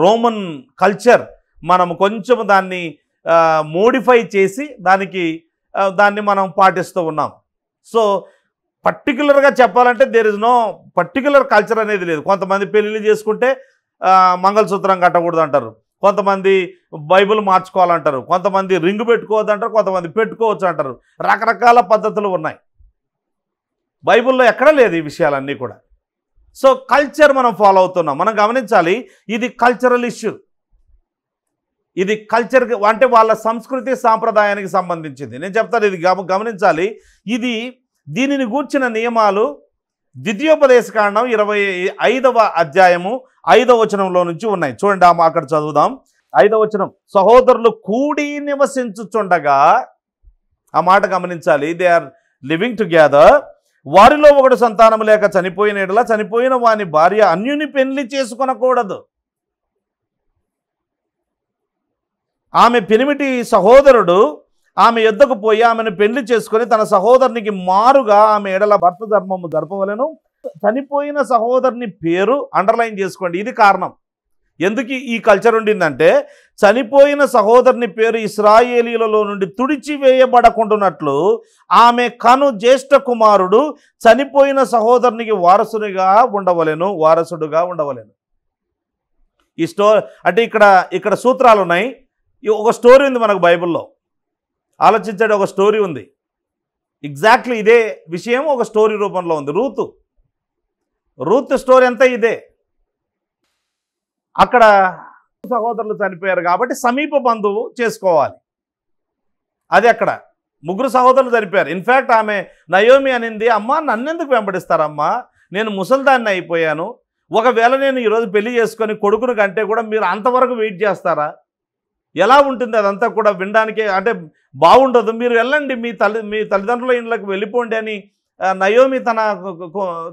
రోమన్ కల్చర్. మనం కొంచెం దాన్ని మోడిఫై చేసి దాన్ని మనం పాటిస్తూ ఉన్నాం. సో పర్టికులర్గా చెప్పాలంటే there is no particular culture అనేది లేదు. కొంతమంది పెళ్ళిళ్ళు చేసుకుంటే మంగళసూత్రం కట్టకూడదు అంటారు, కొంతమంది బైబిల్ మార్చుకోవాలంటారు, కొంతమంది రింగు పెట్టుకోవద్దు అంటారు, కొంతమంది పెట్టుకోవచ్చు అంటారు. రకరకాల పద్ధతులు ఉన్నాయి. బైబిల్లో ఎక్కడ లేదు ఈ విషయాలన్నీ కూడా. సో కల్చర్ మనం ఫాలో అవుతున్నాం. మనం గమనించాలి, ఇది కల్చరల్ ఇష్యూ. ఇది కల్చర్ అంటే వాళ్ళ సంస్కృతి సాంప్రదాయానికి సంబంధించింది. నేను చెప్తాను, ఇది గమనించాలి. దీనిని గూర్చిన నియమాలు ద్వితీయోపదేశకాండం 25వ అధ్యాయము 5వ వచనంలో నుంచి ఉన్నాయి. చూడండి, అక్కడ చదువుదాం. 5వ వచనం, సహోదరులు కూడి నివసించుచుండగా, ఆ మాట గమనించాలి. They are living together. వారిలో ఒకడు సంతానం లేక చనిపోయిన ఎడల చనిపోయిన వాని భార్య అన్యుని పెళ్లి చేసుకొనకూడదు. ఆమె పెనిమిటి సహోదరుడు ఆమె యొద్దకు పోయి ఆమెను పెళ్లి చేసుకొని తన సహోదరునికి మారుగా ఆమె ఎడల భర్త ధర్మము జరపవలెను. చనిపోయిన సహోదరుని పేరు అండర్లైన్ చేసుకోండి. ఇది కారణం ఎందుకు ఈ కల్చర్ ఉండిందంటే, చనిపోయిన సహోదరుని పేరు ఇశ్రాయేలీయులలో నుండి తుడిచివేయబడకుండానట్లు ఆమె కను జ్యేష్ఠ కుమారుడు చనిపోయిన సహోదరునికి వారసుడుగా ఉండవలెను. ఈ అంటే ఇక్కడ సూత్రాలు ఉన్నాయి. ఒక స్టోరీ ఉంది మనకు బైబిల్లో. ఆలోచించండి, ఒక స్టోరీ ఉంది. ఎగ్జాక్ట్లీ ఇదే విషయం ఒక స్టోరీ రూపంలో ఉంది. రూత్ స్టోరీ అంతా ఇదే. అక్కడ సహోదరులు చనిపోయారు కాబట్టి సమీప బంధువు చేసుకోవాలి. అది అక్కడ ముగ్గురు సహోదరులు చనిపోయారు. ఇన్ఫ్యాక్ట్ ఆమె నయోమి అనింది, అమ్మా నన్నెందుకు వెంబడిస్తారమ్మా, నేను ముసల్దాన్ని అయిపోయాను. ఒకవేళ నేను ఈరోజు పెళ్లి చేసుకొని కొడుకుని కంటే కూడా మీరు అంతవరకు వెయిట్ చేస్తారా? ఎలా ఉంటుంది అదంతా కూడా వినడానికి? అంటే బాగుండదు. మీరు వెళ్ళండి, మీ తల్లిదండ్రుల ఇంట్లోకి వెళ్ళిపోండి అని నయోమి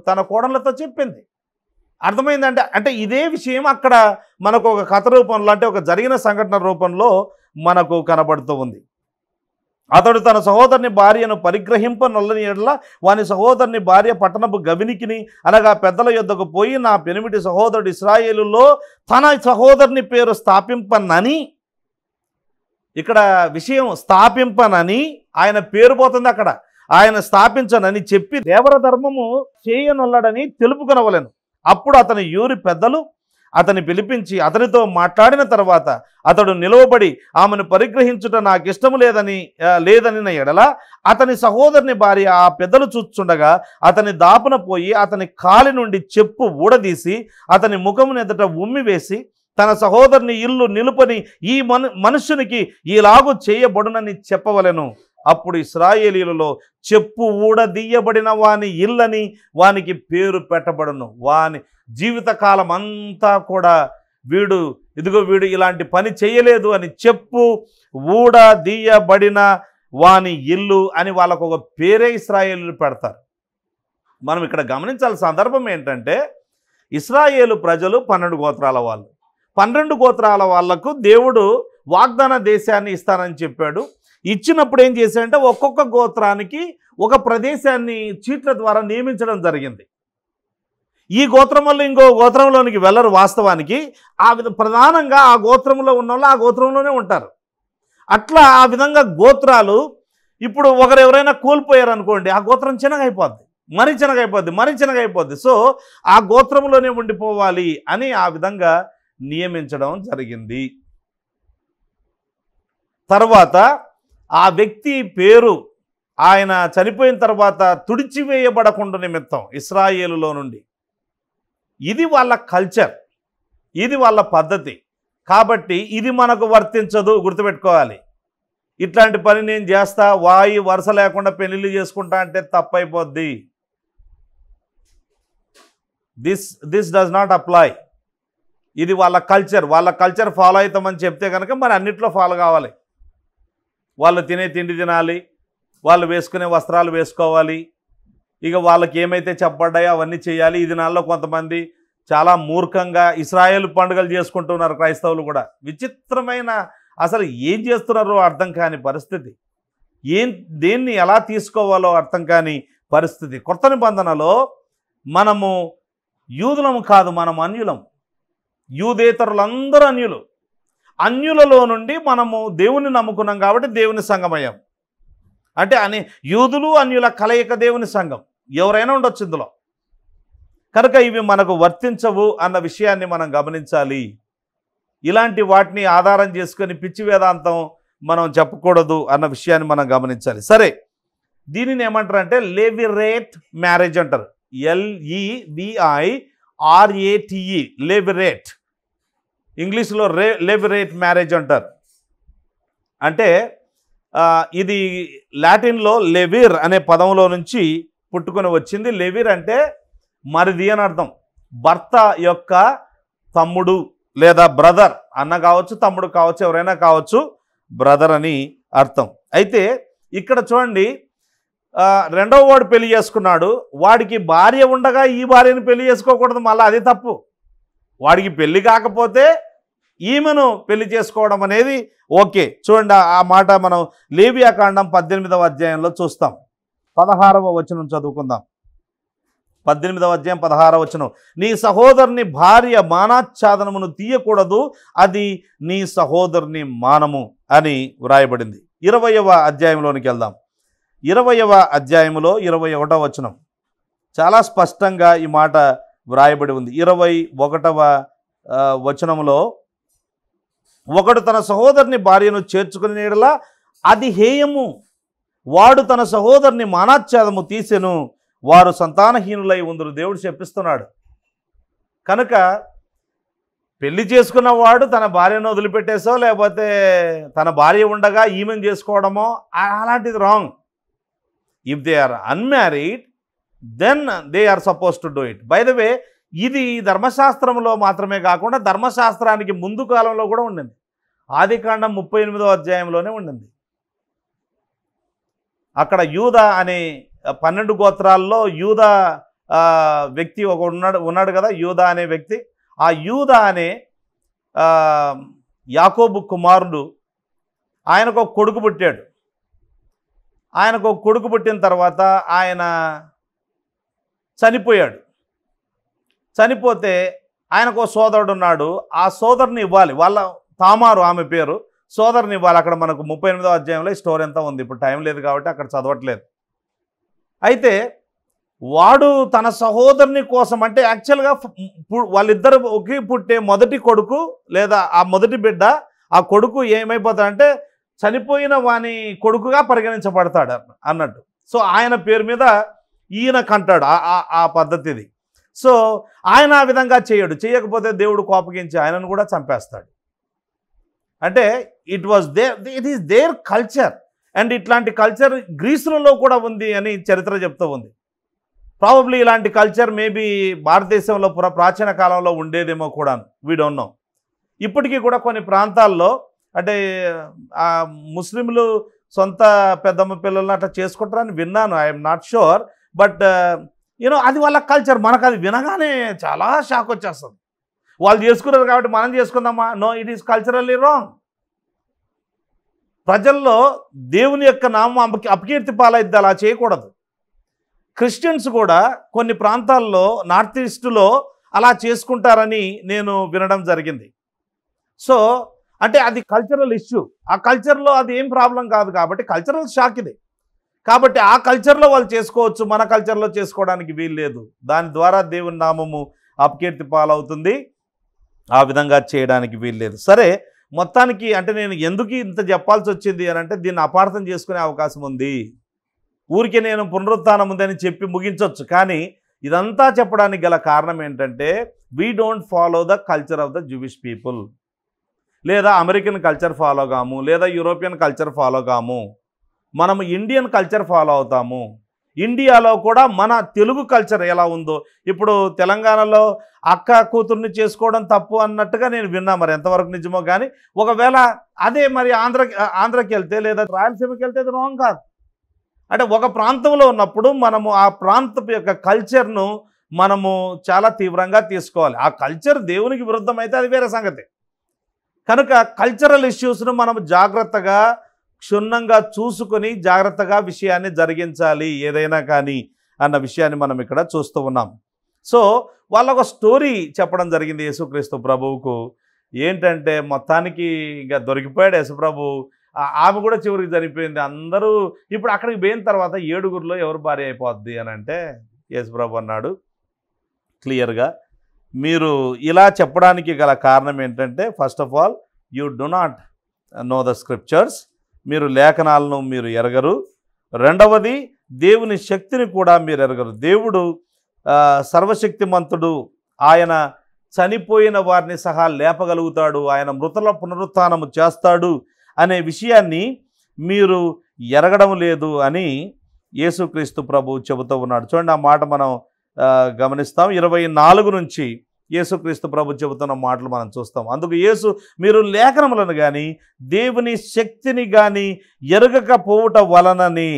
తన కోడళ్ళతో చెప్పింది. అర్థమైందంటే, అంటే ఇదే విషయం అక్కడ మనకు ఒక కథ రూపంలో, అంటే ఒక జరిగిన సంఘటన రూపంలో మనకు కనబడుతూ ఉంది. అతడు తన సహోదరుని భార్యను పరిగ్రహింపనొల్లని ఎడల వాని సహోదరుని భార్య పట్టణపు గవినికిని అనగా పెద్దల యొద్దకు పోయి, నా పెనిమిటి సహోదరుడు ఇశ్రాయేలులో తన సహోదరుని పేరు స్థాపింపనని, ఇక్కడ విషయం స్థాపింపనని, ఆయన పేరు పోతుంది అక్కడ, ఆయన స్థాపించనని చెప్పి దేవర ధర్మము చేయనొల్లడని తెలుపుకొనవలెను. అప్పుడు అతని యూరి పెద్దలు అతని పిలిపించి అతనితో మాట్లాడిన తర్వాత అతడు నిలవబడి ఆమెను పరిగ్రహించుట నాకు ఇష్టము లేదని ఎడల అతని సహోదరుని భార్య ఆ పెద్దలు చూచుండగా అతని దాపున పోయి అతని కాలి నుండి చెప్పు ఊడదీసి అతని ముఖమును ఎదుట ఉమ్మివేసి తన సహోదరుని ఇల్లు నిలుపని ఈ మనుష్యునికి ఈలాగు చేయబడునని చెప్పవలెను. అప్పుడు ఇశ్రాయేలీయులలో చెప్పు ఊడదీయబడిన వాని ఇల్లని వానికి పేరు పెట్టబడును. వాని జీవితకాలం అంతా కూడా వీడు ఇలాంటి పని చేయలేదు అని చెప్పు ఊడదీయబడిన వాని ఇల్లు అని వాళ్ళకు ఒక పేరే ఇశ్రాయేలీయులు పెడతారు. మనం ఇక్కడ గమనించాల్సిన సందర్భం ఏంటంటే, ఇశ్రాయేలు ప్రజలు 12 గోత్రాల వాళ్ళు. 12 గోత్రాల వాళ్లకు దేవుడు వాగ్దాన దేశాన్ని ఇస్తానని చెప్పాడు. ఇచ్చినప్పుడు ఏం చేశాడంటే, ఒక్కొక్క గోత్రానికి ఒక ప్రదేశాన్ని చీట్ల ద్వారా నియమించడం జరిగింది. ఈ గోత్రం వల్ల ఇంకో గోత్రంలోనికి వెళ్ళరు. వాస్తవానికి ప్రధానంగా ఆ గోత్రంలో ఉన్న వాళ్ళు ఆ గోత్రంలోనే ఉంటారు. అట్లా ఆ విధంగా గోత్రాలు, ఇప్పుడు ఎవరైనా కోల్పోయారు అనుకోండి, ఆ గోత్రం చిన్నగా అయిపోద్ది. మరిచినగైపోద్ది. సో ఆ గోత్రంలోనే ఉండిపోవాలి అని ఆ విధంగా నియమించడం జరిగింది. తర్వాత ఆ వ్యక్తి పేరు ఆయన చనిపోయిన తర్వాత తుడిచివేయబడకుండా నిమిత్తం ఇశ్రాయేలులో నుండి, ఇది వాళ్ళ కల్చర్, ఇది వాళ్ళ పద్ధతి. కాబట్టి ఇది మనకు వర్తించదు, గుర్తుపెట్టుకోవాలి. ఇట్లాంటి పని నేను చేస్తా, వరుస లేకుండా పెళ్లిళ్ళు చేసుకుంటా అంటే తప్పైపోద్ది. This does not apply. ఇది వాళ్ళ కల్చర్ ఫాలో అవుతామని చెప్తే కనుక మరి అన్నిట్లో ఫాలో కావాలి. వాళ్ళు తినే తిండి తినాలి, వాళ్ళు వేసుకునే వస్త్రాలు వేసుకోవాలి, ఇక వాళ్ళకి ఏమైతే చెప్పబడ్డాయో అవన్నీ చేయాలి. ఈ దినాల్లో కొంతమంది చాలా మూర్ఖంగా ఇశ్రాయేలు పండుగలు చేసుకుంటున్నారు. క్రైస్తవులు కూడా విచిత్రమైన, అసలు ఏం చేస్తున్నారో అర్థం కాని పరిస్థితి, దేన్ని ఎలా తీసుకోవాలో అర్థం కాని పరిస్థితి. కొత్త నిబంధనలో మనము యూదులము కాదు, మనం అన్యులం. యూదేతరులందరూ అన్యులలో నుండి మనము దేవుని నమ్ముకున్నాం కాబట్టి దేవుని సంఘమయ్యాం. అంటే యూదులు అన్యుల కలయిక దేవుని సంఘం. ఎవరైనా ఉండొచ్చు ఇందులో. కనుక ఇవి మనకు వర్తించవు అన్న విషయాన్ని మనం గమనించాలి. ఇలాంటి వాటిని ఆధారం చేసుకొని పిచ్చి వేదాంతం మనం చెప్పకూడదు అన్న విషయాన్ని మనం గమనించాలి. సరే, దీనిని ఏమంటారంటే లెవిరేట్ మ్యారేజ్ అంటారు. LEVIRATE, లెవిరేట్. ఇంగ్లీష్లో లెవిరేట్ మ్యారేజ్ అంటారు. అంటే ఇది లాటిన్లో లెవిర్ అనే పదంలో నుంచి పుట్టుకొని వచ్చింది. లెవిర్ అంటే మరిది అని అర్థం. భర్త యొక్క తమ్ముడు లేదా బ్రదర్, అన్న కావచ్చు, తమ్ముడు కావచ్చు, ఎవరైనా కావచ్చు, బ్రదర్ అని అర్థం. అయితే ఇక్కడ చూడండి, రెండవ వాడు పెళ్లి చేసుకున్నాడు, వాడికి భార్య ఉండగా ఈ భార్యను పెళ్లి చేసుకోకూడదు, మళ్ళీ అది తప్పు. వాడికి పెళ్లి కాకపోతే ఈమెను పెళ్లి చేసుకోవడం అనేది ఓకే. చూడండి, ఆ మాట మనం లేవియాకాండం 18వ అధ్యాయంలో చూస్తాం. 16వ వచనం చదువుకుందాం. 18వ అధ్యాయం 16వ వచనం. నీ సహోదరుని భార్య మానాచ్ఛాదనమును తీయకూడదు, అది నీ సహోదరుని మానము అని వ్రాయబడింది. 20వ అధ్యాయంలోనికి వెళ్దాం. 20వ అధ్యాయంలో 21వ వచనం చాలా స్పష్టంగా ఈ మాట వ్రాయబడి ఉంది. 21వ వచనంలో, ఒకడు తన సహోదరుని భార్యను చేర్చుకుని నీడలా అది హేయము, వాడు తన సహోదరుని మానాచ్ఛాదము తీసెను, వారు సంతానహీనులై ఉందరు. దేవుడు చెప్పిస్తున్నాడు. కనుక పెళ్లి చేసుకున్నవాడు తన భార్యను వదిలిపెట్టేసో లేకపోతే తన భార్య ఉండగా ఈమెను చేసుకోవడమో అలాంటిది wrong. If they are unmarried then they are suppose to do it. By the way, ఇది ధర్మశాస్త్రంలో మాత్రమే కాకుండా ధర్మశాస్త్రానికి ముందు కాలంలో కూడా ఉండింది. ఆదికాండం 38వ అధ్యాయంలోనే ఉండింది. అక్కడ యూదా అనే 12 గోత్రాల్లో యూదా వ్యక్తి ఒక ఉన్నాడు కదా, యూదా అనే వ్యక్తి. ఆ యూదా అనే యాకోబు కుమారుడు, ఆయనకు ఒక కొడుకు పుట్టాడు. ఆయనకు ఒక కొడుకు పుట్టిన తర్వాత ఆయన చనిపోయాడు. చనిపోతే ఆయనకు సోదరుడు ఉన్నాడు. ఆ సోదరుని ఇవ్వాలి, వాళ్ళ తామారు ఆమె పేరు, సోదరుని ఇవ్వాలి. అక్కడ మనకు 38వ అధ్యాయంలో ఈ స్టోరీ ఎంత ఉంది. ఇప్పుడు టైం లేదు కాబట్టి అక్కడ చదవట్లేదు. అయితే వాడు తన సహోదరుని కోసం, అంటే యాక్చువల్గా వాళ్ళిద్దరు ఒకే పుట్టే మొదటి కొడుకు లేదా ఆ మొదటి బిడ్డ, ఆ కొడుకు ఏమైపోతాడంటే చనిపోయిన వాని కొడుకుగా పరిగణించబడతాడు అన్నట్టు. సో ఆయన పేరు మీద ఈయన కంటాడు. ఆ పద్ధతిది. సో ఆయన ఆ విధంగా చేయకపోతే దేవుడు కోపగించి ఆయనను కూడా చంపేస్తాడు. అంటే it is their culture. And ఇట్లాంటి కల్చర్ గ్రీసులలో కూడా ఉంది అని చరిత్ర చెప్తూ ఉంది. ప్రాబబ్లీ ఇలాంటి కల్చర్ మేబీ భారతదేశంలో ప్రాచీన కాలంలో ఉండేదేమో కూడా, వీ డోంట్ నో. ఇప్పటికీ కూడా కొన్ని ప్రాంతాల్లో అంటే ముస్లింలు సొంత పెద్దమ్మ పిల్లలను అట్లా చేసుకుంటారని విన్నాను. ఐఎమ్ నాట్ షూర్, బట్ అది వాళ్ళ కల్చర్. మనకు అది వినగానే చాలా షాక్ వచ్చేస్తుంది. వాళ్ళు చేసుకున్నారు కాబట్టి మనం చేసుకుందామా? No, it is culturally wrong. ప్రజల్లో దేవుని యొక్క నామం అపకీర్తి పాలైద్ది, అలా చేయకూడదు. క్రిస్టియన్స్ కూడా కొన్ని ప్రాంతాల్లో నార్త్ ఈస్ట్లో అలా చేసుకుంటారని నేను వినడం జరిగింది. సో అంటే అది కల్చరల్ ఇష్యూ. ఆ కల్చర్లో అది ఏం ప్రాబ్లం కాదు కాబట్టి కల్చరల్ షాక్ ఇది. కాబట్టి ఆ కల్చర్లో వాళ్ళు చేసుకోవచ్చు, మన కల్చర్లో చేసుకోవడానికి వీలు లేదు. దాని ద్వారా దేవుని నామము అపకీర్తి పాలవుతుంది. ఆ విధంగా చేయడానికి వీలు లేదు. సరే, మొత్తానికి అంటే నేను ఎందుకు ఇంత చెప్పాల్సి వచ్చింది అని అంటే దీన్ని అపార్థం చేసుకునే అవకాశం ఉంది. ఊరికే నేను పునరుత్థానం ఉందని చెప్పి ముగించవచ్చు. కానీ ఇదంతా చెప్పడానికి గల కారణం ఏంటంటే we don't follow the culture of the Jewish people. లేదా అమెరికన్ కల్చర్ ఫాలో కాము, లేదా యూరోపియన్ కల్చర్ ఫాలో కాము, మనము ఇండియన్ కల్చర్ ఫాలో అవుతాము. ఇండియాలో కూడా మన తెలుగు కల్చర్ ఎలా ఉందో, ఇప్పుడు తెలంగాణలో అక్క కూతుర్ని చేసుకోవడం తప్పు అన్నట్టుగా నేను విన్నా. మరి ఎంతవరకు నిజమో కానీ ఒకవేళ అదే మరి ఆంధ్రకి వెళ్తే లేదా రాయలసీమకి వెళ్తే అది రాంగ్ కాదు. అంటే ఒక ప్రాంతంలో ఉన్నప్పుడు మనము ఆ ప్రాంతం యొక్క కల్చర్ను మనము చాలా తీవ్రంగా తీసుకోవాలి. ఆ కల్చర్ దేవునికి విరుద్ధమైతే అది వేరే సంగతి. కనుక కల్చరల్ ఇష్యూస్ను మనం జాగ్రత్తగా క్షుణ్ణంగా చూసుకొని జాగ్రత్తగా విషయాన్ని జరిగించాలి ఏదైనా కానీ అన్న విషయాన్ని మనం ఇక్కడ చూస్తూ ఉన్నాం. సో వాళ్ళ ఒక స్టోరీ చెప్పడం జరిగింది యేసుక్రీస్తు ప్రభువుకు. ఏంటంటే మొత్తానికి ఇంకా దొరికిపోయాడు యేసుప్రభు. ఆమె కూడా చివరికి చనిపోయింది. అందరూ ఇప్పుడు అక్కడికి పోయిన తర్వాత 7గురిలో ఎవరు భార్య అయిపోద్ది అని అంటే యేసుప్రభు అన్నాడు క్లియర్గా, మీరు ఇలా చెప్పడానికి గల కారణం ఏంటంటే first of all you do not know the scriptures, మీరు లేఖనాలను మీరు ఎరగరు. రెండవది దేవుని శక్తిని కూడా మీరు ఎరగరు. దేవుడు సర్వశక్తిమంతుడు, ఆయన చనిపోయిన వారిని సహా లేపగలుగుతాడు, ఆయన మృతుల పునరుత్థానము చేస్తాడు అనే విషయాన్ని మీరు ఎరగడం లేదు అని యేసుక్రీస్తు ప్రభు చెబుతూ ఉన్నాడు. చూడండి, ఆ మాట మనం గమనిస్తాం. 24 నుంచి యేసుక్రీస్తు ప్రభు చెబుతున్న మాటలు మనం చూస్తాం. అందుకు యేసు, మీరు లేఖనములను కానీ దేవుని శక్తిని కానీ ఎరగకపోవుట వలనని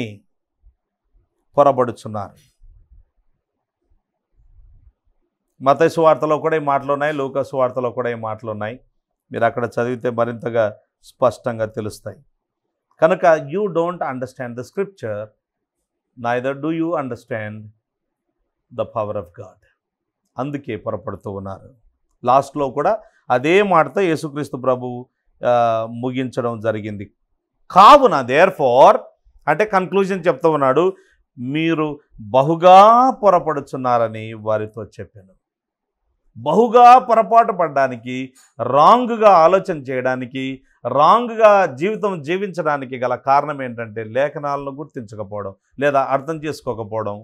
పొరబడుచున్నారు. మత్తయి సువార్తలో కూడా ఈ మాటలు ఉన్నాయి, లూకా సువార్తలో కూడా ఈ మాటలు ఉన్నాయి. మీరు అక్కడ చదివితే మరింతగా స్పష్టంగా తెలుస్తాయి. కనుక you don't understand the scripture, neither do you understand the power of God. అందుకే పొరపడుతూ ఉన్నారు. లాస్ట్లో కూడా అదే మాటతో యేసుక్రీస్తు ప్రభు ముగించడం జరిగింది. కావున దేర్ఫోర్ అంటే కన్క్లూజన్ చెప్తూ ఉన్నాడు, మీరు బహుగా పొరపడుచున్నారని వారితో చెప్పాను. బహుగా పొరపాటు పడడానికి, రాంగ్గా ఆలోచన చేయడానికి, రాంగ్గా జీవితం జీవించడానికి గల కారణం ఏంటంటే లేఖనాలను గుర్తించకపోవడం లేదా అర్థం చేసుకోకపోవడం.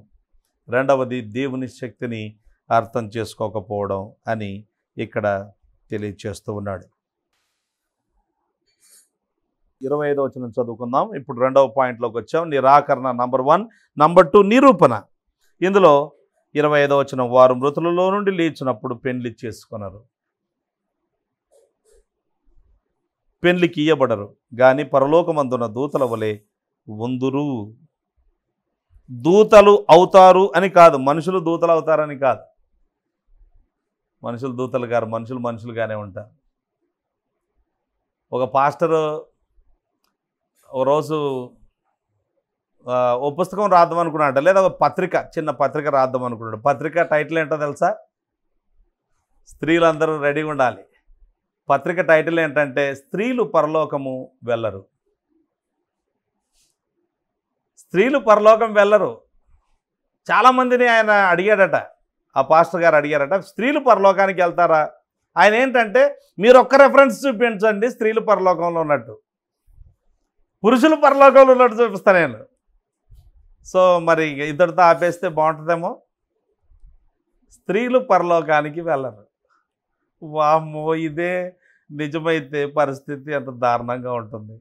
రెండవది దేవుని శక్తిని అర్థం చేసుకోకపోవడం అని ఇక్కడ తెలియచేస్తూ ఉన్నాడు. 25వ వచనం చదువుకుందాం. ఇప్పుడు రెండవ పాయింట్లోకి వచ్చాం. నిరాకరణ నంబర్ 1. నంబర్ 2 నిరూపణ. ఇందులో 25వ వచనం, వారు మృతులలో నుండి లేచినప్పుడు పెండ్లి చేసుకున్నారు, పెండ్లికి ఇయ్యబడరు కానీ పరలోకమందున దూతల వలె ఉందురు. దూతలు అవుతారు అని కాదు, మనుషులు దూతలు అవుతారని కాదు. మనుషులు దూతలు గారు, మనుషులు మనుషులుగానే ఉంటారు. ఒక పాస్టరు ఓ రోజు ఓ పుస్తకం రాద్దాం అనుకున్నాడు, లేదా ఒక పత్రిక, చిన్న పత్రిక రాద్దాం అనుకున్నాడు. పత్రిక టైటిల్ ఏంటో తెలుసా? స్త్రీలందరూ రెడీగా ఉండాలి. పత్రిక టైటిల్ ఏంటంటే స్త్రీలు పరలోకము వెళ్ళరు. స్త్రీలు పరలోకం వెళ్ళరు. చాలామందిని ఆయన అడిగాడట, ఆ పాస్టర్ గారు అడిగారట, స్త్రీలు పరలోకానికి వెళ్తారా? ఆయన ఏంటంటే మీరు ఒక్క రెఫరెన్స్ చూపించండి స్త్రీలు పరలోకంలో ఉన్నట్టు, పురుషులు పరలోకంలో ఉన్నట్టు చూపిస్తాను నేను. సో మరి ఇద్దరితో ఆపేస్తే బాగుంటుందేమో. స్త్రీలు పరలోకానికి వెళ్ళరు. వామ్మో, ఇదే నిజమైతే పరిస్థితి ఎంత దారుణంగా ఉంటుంది.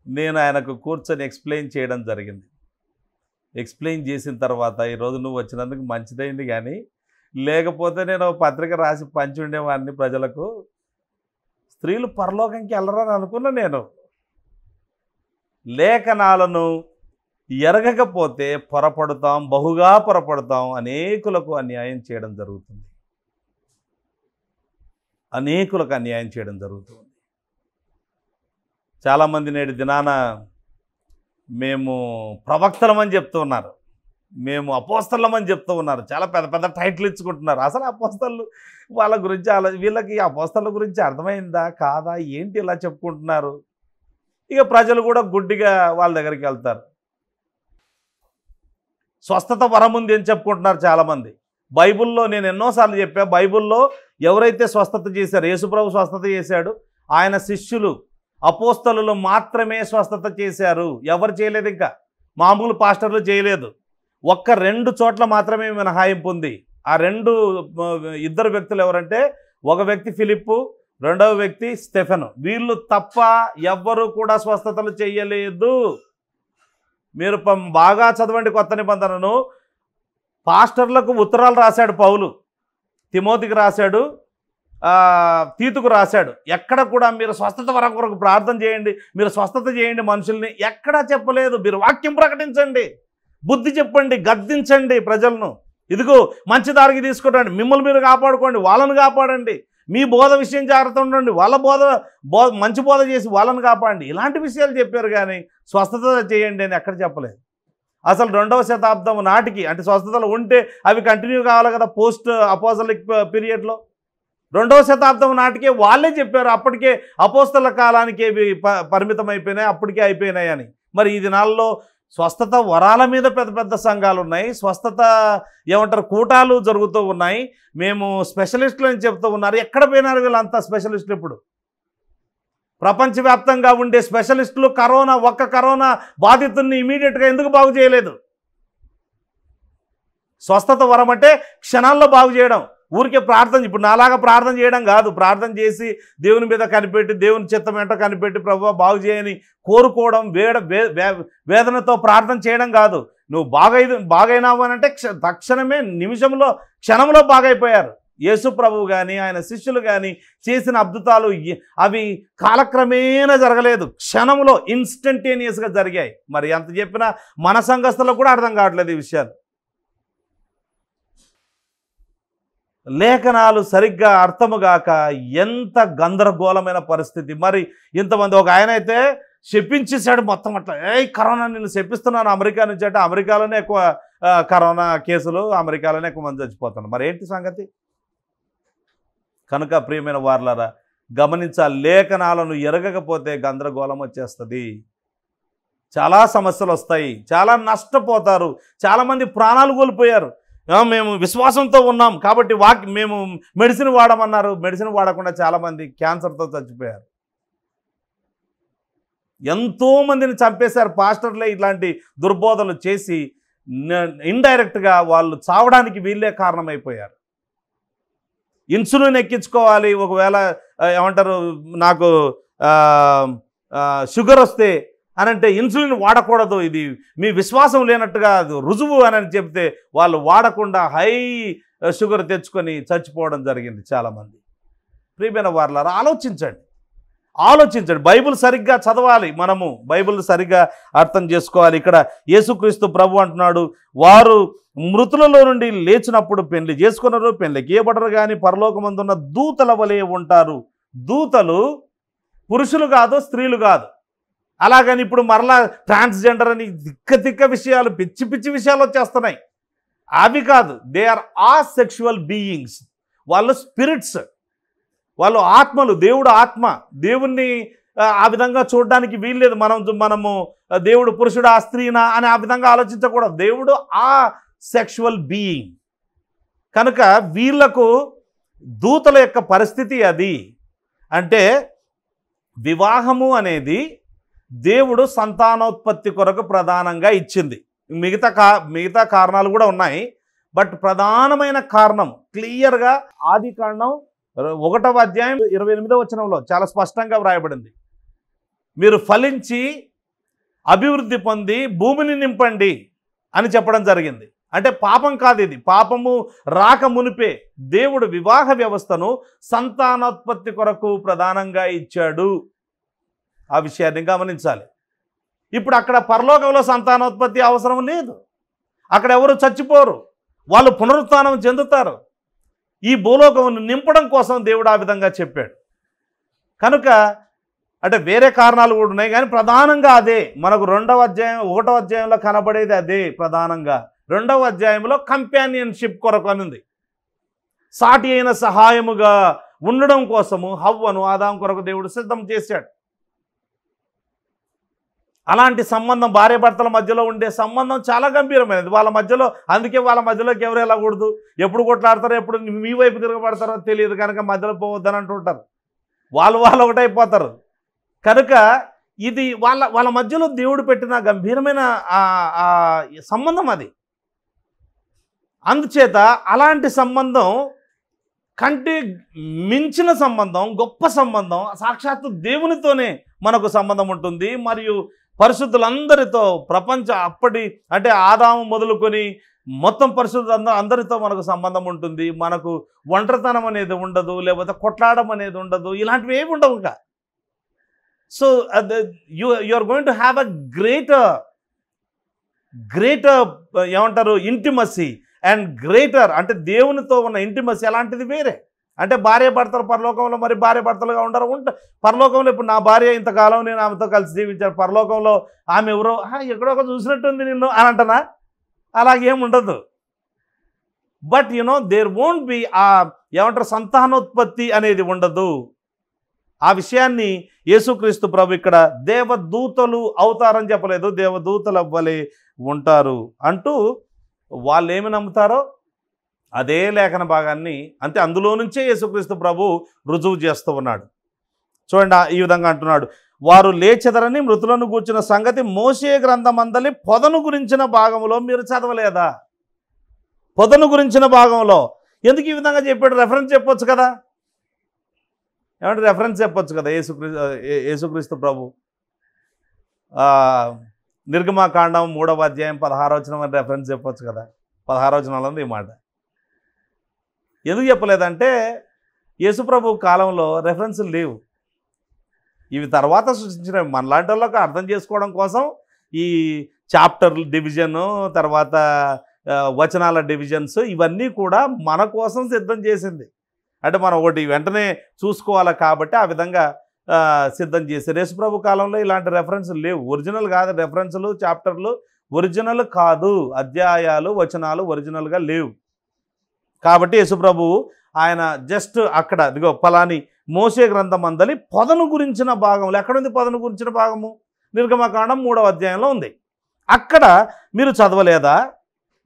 నేను ఆయనకు కూర్చొని ఎక్స్ప్లెయిన్ చేయడం జరిగింది. ఎక్స్ప్లెయిన్ చేసిన తర్వాత, ఈరోజు నువ్వు వచ్చినందుకు మంచిదైంది, కానీ లేకపోతే నేను పత్రిక రాసి పంచి ఉండేవాడిని ప్రజలకు. స్త్రీలు పరలోకంకి వెళ్ళరని అనుకున్నా నేను. లేఖనాలను ఎరగకపోతే పొరపడతాం, బహుగా పొరపడతాం, అనేకులకు అన్యాయం చేయడం జరుగుతుంది. అనేకులకు అన్యాయం చేయడం జరుగుతుంది. చాలామంది నేటి దినాన మేము ప్రవక్తలమని చెప్తూ ఉన్నారు, మేము అపోస్తలమని చెప్తూ ఉన్నారు. చాలా పెద్ద పెద్ద టైటిల్ ఇచ్చుకుంటున్నారు. అసలు అపోస్తలు వాళ్ళ గురించి వీళ్ళకి అపోస్తల గురించి అర్థమైందా కాదా ఏంటి ఇలా చెప్పుకుంటున్నారు? ఇక ప్రజలు కూడా గుడ్డిగా వాళ్ళ దగ్గరికి వెళ్తారు. స్వస్థత వరం ఉంది అని చెప్పుకుంటున్నారు చాలామంది. బైబిల్లో నేను ఎన్నోసార్లు చెప్పా, బైబిల్లో ఎవరైతే స్వస్థత చేశారు, యేసుప్రభు స్వస్థత చేశాడు, ఆయన శిష్యులు అపోస్తలులు మాత్రమే స్వస్థత చేశారు, ఎవరు చేయలేదు. ఇంకా మామూలు పాస్టర్లు చేయలేదు. ఒక్క 2 చోట్ల మాత్రమే మినహాయింపు ఉంది. ఆ 2 వ్యక్తులు ఎవరంటే, ఒక వ్యక్తి ఫిలిప్పు, రెండవ వ్యక్తి స్టెఫెను. వీళ్ళు తప్ప ఎవ్వరూ కూడా స్వస్థతలు చేయలేదు. మీరు బాగా చదవండి కొత్త నిబంధనను. పాస్టర్లకు ఉత్తరాలు రాశాడు పౌలు, తిమోతికి రాశాడు, తీతుకు రాశాడు. ఎక్కడ కూడా మీరు స్వస్థత వరం కొరకు ప్రార్థన చేయండి, మీరు స్వస్థత చేయండి మనుషుల్ని ఎక్కడా చెప్పలేదు. మీరు వాక్యం ప్రకటించండి, బుద్ధి చెప్పండి, గద్దించండి ప్రజలను. ఇదిగో మంచి దారికి తీసుకుంటండి, మిమ్మల్ని మీరు కాపాడుకోండి, వాళ్ళని కాపాడండి, మీ బోధ విషయం జాగ్రత్త ఉండండి, వాళ్ళ మంచి బోధ చేసి వాళ్ళని కాపాడండి. ఇలాంటి విషయాలు చెప్పారు కానీ స్వస్థత చేయండి అని ఎక్కడ చెప్పలేదు. అసలు 2వ శతాబ్దం నాటికి, అంటే స్వస్థతలు ఉంటే అవి కంటిన్యూ కావాలి కదా పోస్ట్ అపోస్తలిక్ పీరియడ్లో. 2వ శతాబ్దం నాటికే వాళ్ళే చెప్పారు, అప్పటికే అపోస్తల కాలానికి పరిమితం అయిపోయినాయి, అప్పటికే అయిపోయినాయి అని. మరి ఈ దినాల్లో స్వస్థత వరాల మీద పెద్ద పెద్ద సంఘాలు ఉన్నాయి, స్వస్థత ఏమంటారు కూటాలు జరుగుతూ ఉన్నాయి, మేము స్పెషలిస్టులు అని చెప్తూ ఉన్నారు. ఎక్కడ పోయినారు వీళ్ళంతా స్పెషలిస్టులు? ఇప్పుడు ప్రపంచవ్యాప్తంగా ఉండే స్పెషలిస్టులు ఒక్క కరోనా బాధితుల్ని ఇమీడియట్గా ఎందుకు బాగు చేయలేదు? స్వస్థత వరం అంటే క్షణాల్లో బాగు చేయడం, ఊరికే ప్రార్థన. ఇప్పుడు నాలాగా ప్రార్థన చేయడం కాదు, ప్రార్థన చేసి దేవుని మీద కనిపెట్టి, దేవుని చిత్తం వెంట కనిపెట్టి ప్రభువా బాగు చేయని కోరుకోవడం, వేదనతో ప్రార్థన చేయడం కాదు. నువ్వు బాగైనావు అని అంటే తక్షణమే నిమిషంలో క్షణంలో బాగైపోయారు. యేసు ప్రభువు కానీ ఆయన శిష్యులు కానీ చేసిన అద్భుతాలు అవి కాలక్రమేణా జరగలేదు, క్షణంలో ఇన్స్టంటేనియస్గా జరిగాయి. మరి ఎంత చెప్పినా మన సంఘస్థులకు కూడా అర్థం కావట్లేదు ఈ విషయాలు. లేఖనాలు సరిగ్గా అర్థముగాక ఎంత గందరగోళమైన పరిస్థితి. మరి ఇంతమంది, ఒక ఆయన అయితే శపించేశాడు మొత్తం అట్లా, కరోనా నిన్ను శపిస్తున్నాను అమెరికా నుంచి అంటే, అమెరికాలోనే ఎక్కువ కరోనా కేసులు, అమెరికాలోనే ఎక్కువ మంది చచ్చిపోతున్నారు. మరి ఏంటి సంగతి? కనుక ప్రియమైన వారలారా గమనించాలి, లేఖనాలను ఎరగకపోతే గందరగోళం వచ్చేస్తుంది, చాలా సమస్యలు వస్తాయి, చాలా నష్టపోతారు. చాలామంది ప్రాణాలు కోల్పోయారు. మేము విశ్వాసంతో ఉన్నాం కాబట్టి మేము మెడిసిన్ వాడమన్నారు, మెడిసిన్ వాడకుండా చాలామంది క్యాన్సర్తో చచ్చిపోయారు. ఎంతోమందిని చంపేశారు పాస్టర్లే ఇట్లాంటి దుర్బోధనలు చేసి. ఇండైరెక్ట్గా వాళ్ళు చావడానికి వీళ్ళే కారణమైపోయారు. ఇన్సులిన్ ఎక్కించుకోవాలి, ఒకవేళ ఏమంటారు నాకు షుగర్ వస్తే అనంటే ఇన్సులిన్ వాడకూడదు, ఇది మీ విశ్వాసం లేనట్టుగా రుజువు అని చెప్తే వాళ్ళు వాడకుండా హై షుగర్ తెచ్చుకొని చచ్చిపోవడం జరిగింది చాలామంది. ప్రియమైన వారలారా ఆలోచించండి, బైబిల్ సరిగ్గా చదవాలి, మనము బైబిల్ సరిగ్గా అర్థం చేసుకోవాలి. ఇక్కడ యేసుక్రీస్తు ప్రభు అంటున్నాడు, వారు మృతులలో నుండి లేచినప్పుడు పెళ్లి చేసుకున్నారు, పెళ్లి గీయబడరు కానీ పరలోకమందున్న దూతల వలె ఉంటారు. దూతలు పురుషులు కాదు, స్త్రీలు కాదు. అలాగని ఇప్పుడు మరలా ట్రాన్స్జెండర్ అని తిక్క విషయాలు, పిచ్చి విషయాలు వచ్చేస్తున్నాయి. అవి కాదు, దే ఆర్ ఆసెక్షువల్ బీయింగ్స్. వాళ్ళు స్పిరిట్స్, వాళ్ళు ఆత్మలు. దేవుడు ఆత్మ, దేవుణ్ణి ఆ విధంగా చూడడానికి వీల్లేదు. మనము దేవుడు పురుషుడా స్త్రీనా అని ఆ విధంగా ఆలోచించకూడదు. దేవుడు ఆ సెక్షువల్ బీయింగ్. కనుక వీళ్లకు దూతల యొక్క పరిస్థితి అది. అంటే వివాహము అనేది దేవుడు సంతానోత్పత్తి కొరకు ప్రధానంగా ఇచ్చింది. మిగతా కారణాలు కూడా ఉన్నాయి, బట్ ప్రధానమైన కారణం క్లియర్గా ఆదికాండం 1వ అధ్యాయం 28వ వచనంలో చాలా స్పష్టంగా వ్రాయబడింది. మీరు ఫలించి అభివృద్ధి పొంది భూమిని నింపండి అని చెప్పడం జరిగింది. అంటే పాపం కాదు ఇది, పాపము రాక మునిపే దేవుడు వివాహ వ్యవస్థను సంతానోత్పత్తి కొరకు ప్రధానంగా ఇచ్చాడు. ఆ విషయాన్ని గమనించాలి. ఇప్పుడు అక్కడ పరలోకంలో సంతానోత్పత్తి అవసరం లేదు, అక్కడ ఎవరు చచ్చిపోరు, వాళ్ళు పునరుత్థానం చెందుతారు. ఈ భూలోకమును నింపడం కోసం దేవుడు ఆ విధంగా చెప్పాడు. కనుక అంటే వేరే కారణాలు కూడా ఉన్నాయి కానీ ప్రధానంగా అదే. మనకు 1వ అధ్యాయంలో కనబడేది అదే ప్రధానంగా. 2వ అధ్యాయంలో కంపానియన్షిప్ కొరకు అనుంది. సాటి అయిన సహాయముగా ఉండడం కోసము హవ్వను ఆదాము కొరకు దేవుడు సిద్ధం చేశాడు. అలాంటి సంబంధం భార్యాభర్తల మధ్యలో ఉండే సంబంధం చాలా గంభీరమైనది. వాళ్ళ మధ్యలో, అందుకే వాళ్ళ మధ్యలోకి ఎవరు వెళ్ళకూడదు, ఎప్పుడు కొట్లాడతారో ఎప్పుడు మీ వైపు తిరగబడతారో తెలియదు కనుక మధ్యలో పోవద్దని అంటుంటారు. వాళ్ళు ఒకటైపోతారు. కనుక ఇది వాళ్ళ మధ్యలో దేవుడు పెట్టిన గంభీరమైన సంబంధం అది. అందుచేత అలాంటి సంబంధం కంటే మించిన సంబంధం, గొప్ప సంబంధం సాక్షాత్తు దేవునితోనే మనకు సంబంధం ఉంటుంది. మరియు పరిశుద్ధులందరితో, అప్పటి అంటే ఆదాము మొదలుకొని మొత్తం పరిశుద్ధులు అందరితో మనకు సంబంధం ఉంటుంది. మనకు ఒంటరితనం అనేది ఉండదు, లేకపోతే కొట్లాడడం అనేది ఉండదు, ఇలాంటివి ఏమి ఉండవు. ఇంకా so you are going to have a greater ఏమంటారు ఇంటిమసీ అండ్ గ్రేటర్ అంటే దేవునితో ఉన్న ఇంటిమసీ అలాంటిది వేరే. అంటే భార్యాభర్తలు పరలోకంలో మరి భార్యాభర్తలుగా పరలోకంలో ఇప్పుడు నా భార్య ఇంతకాలం నేను ఆమెతో కలిసి జీవించాను, పరలోకంలో ఆమె ఎవరో ఎక్కడో ఒక చూసినట్టుంది నిన్ను అని అంటనా? అలాగేముండదు. బట్ దేర్ వోంట్ బి ఏమంటారు సంతానోత్పత్తి అనేది ఉండదు. ఆ విషయాన్ని యేసుక్రీస్తు ప్రభు ఇక్కడ దేవదూతలు అవుతారని చెప్పలేదు, దేవదూతలు అవ్వలే ఉంటారు అంటూ వాళ్ళు ఏమి నమ్ముతారో అదే లేఖన భాగాన్ని అంటే అందులో నుంచే యేసుక్రీస్తు ప్రభు రుజువు చేస్తూ ఉన్నాడు. చూడండి, ఈ విధంగా అంటున్నాడు, వారు లేచెదరని మృతులను గూర్చిన సంగతి మోషే గ్రంథమందలి పొదను గురించిన భాగంలో మీరు చదవలేదా? పొదను గురించిన భాగంలో ఎందుకు ఈ విధంగా చెప్పాడు? రెఫరెన్స్ చెప్పొచ్చు కదా, ఏమంటే రెఫరెన్స్ చెప్పొచ్చు కదా. యేసుక్రీస్తు ప్రభు నిర్గమాకాండం 3వ అధ్యాయం 16వ వచనం అని రెఫరెన్స్ చెప్పొచ్చు కదా. 16వ వచనంలో ఉంది ఈ మాట. ఎందుకు చెప్పలేదంటే యేసుప్రభు కాలంలో రెఫరెన్సులు లేవు. ఇవి తర్వాత సృష్టించినవి. మనలాంటి వాళ్ళకి అర్థం చేసుకోవడం కోసం ఈ చాప్టర్ డివిజను, తర్వాత వచనాల డివిజన్స్ ఇవన్నీ కూడా మన కోసం సిద్ధం చేసింది. అంటే మనం ఒకటి వెంటనే చూసుకోవాలి కాబట్టి ఆ విధంగా సిద్ధం చేశారు. యేసుప్రభు కాలంలో ఇలాంటి రెఫరెన్సులు లేవు. ఒరిజినల్ కాదు, రెఫరెన్సులు చాప్టర్లు ఒరిజినల్ కాదు, అధ్యాయాలు వచనాలు ఒరిజినల్గా లేవు. కాబట్టి యేసుప్రభు ఆయన జస్ట్ అక్కడ ఇదిగో ఫలాని మోషే గ్రంథం అందలి పొదను గురించిన భాగంలో, ఎక్కడుంది పొదను గురించిన భాగము? నిర్గమకాండం 3వ అధ్యాయంలో ఉంది. అక్కడ మీరు చదవలేదా?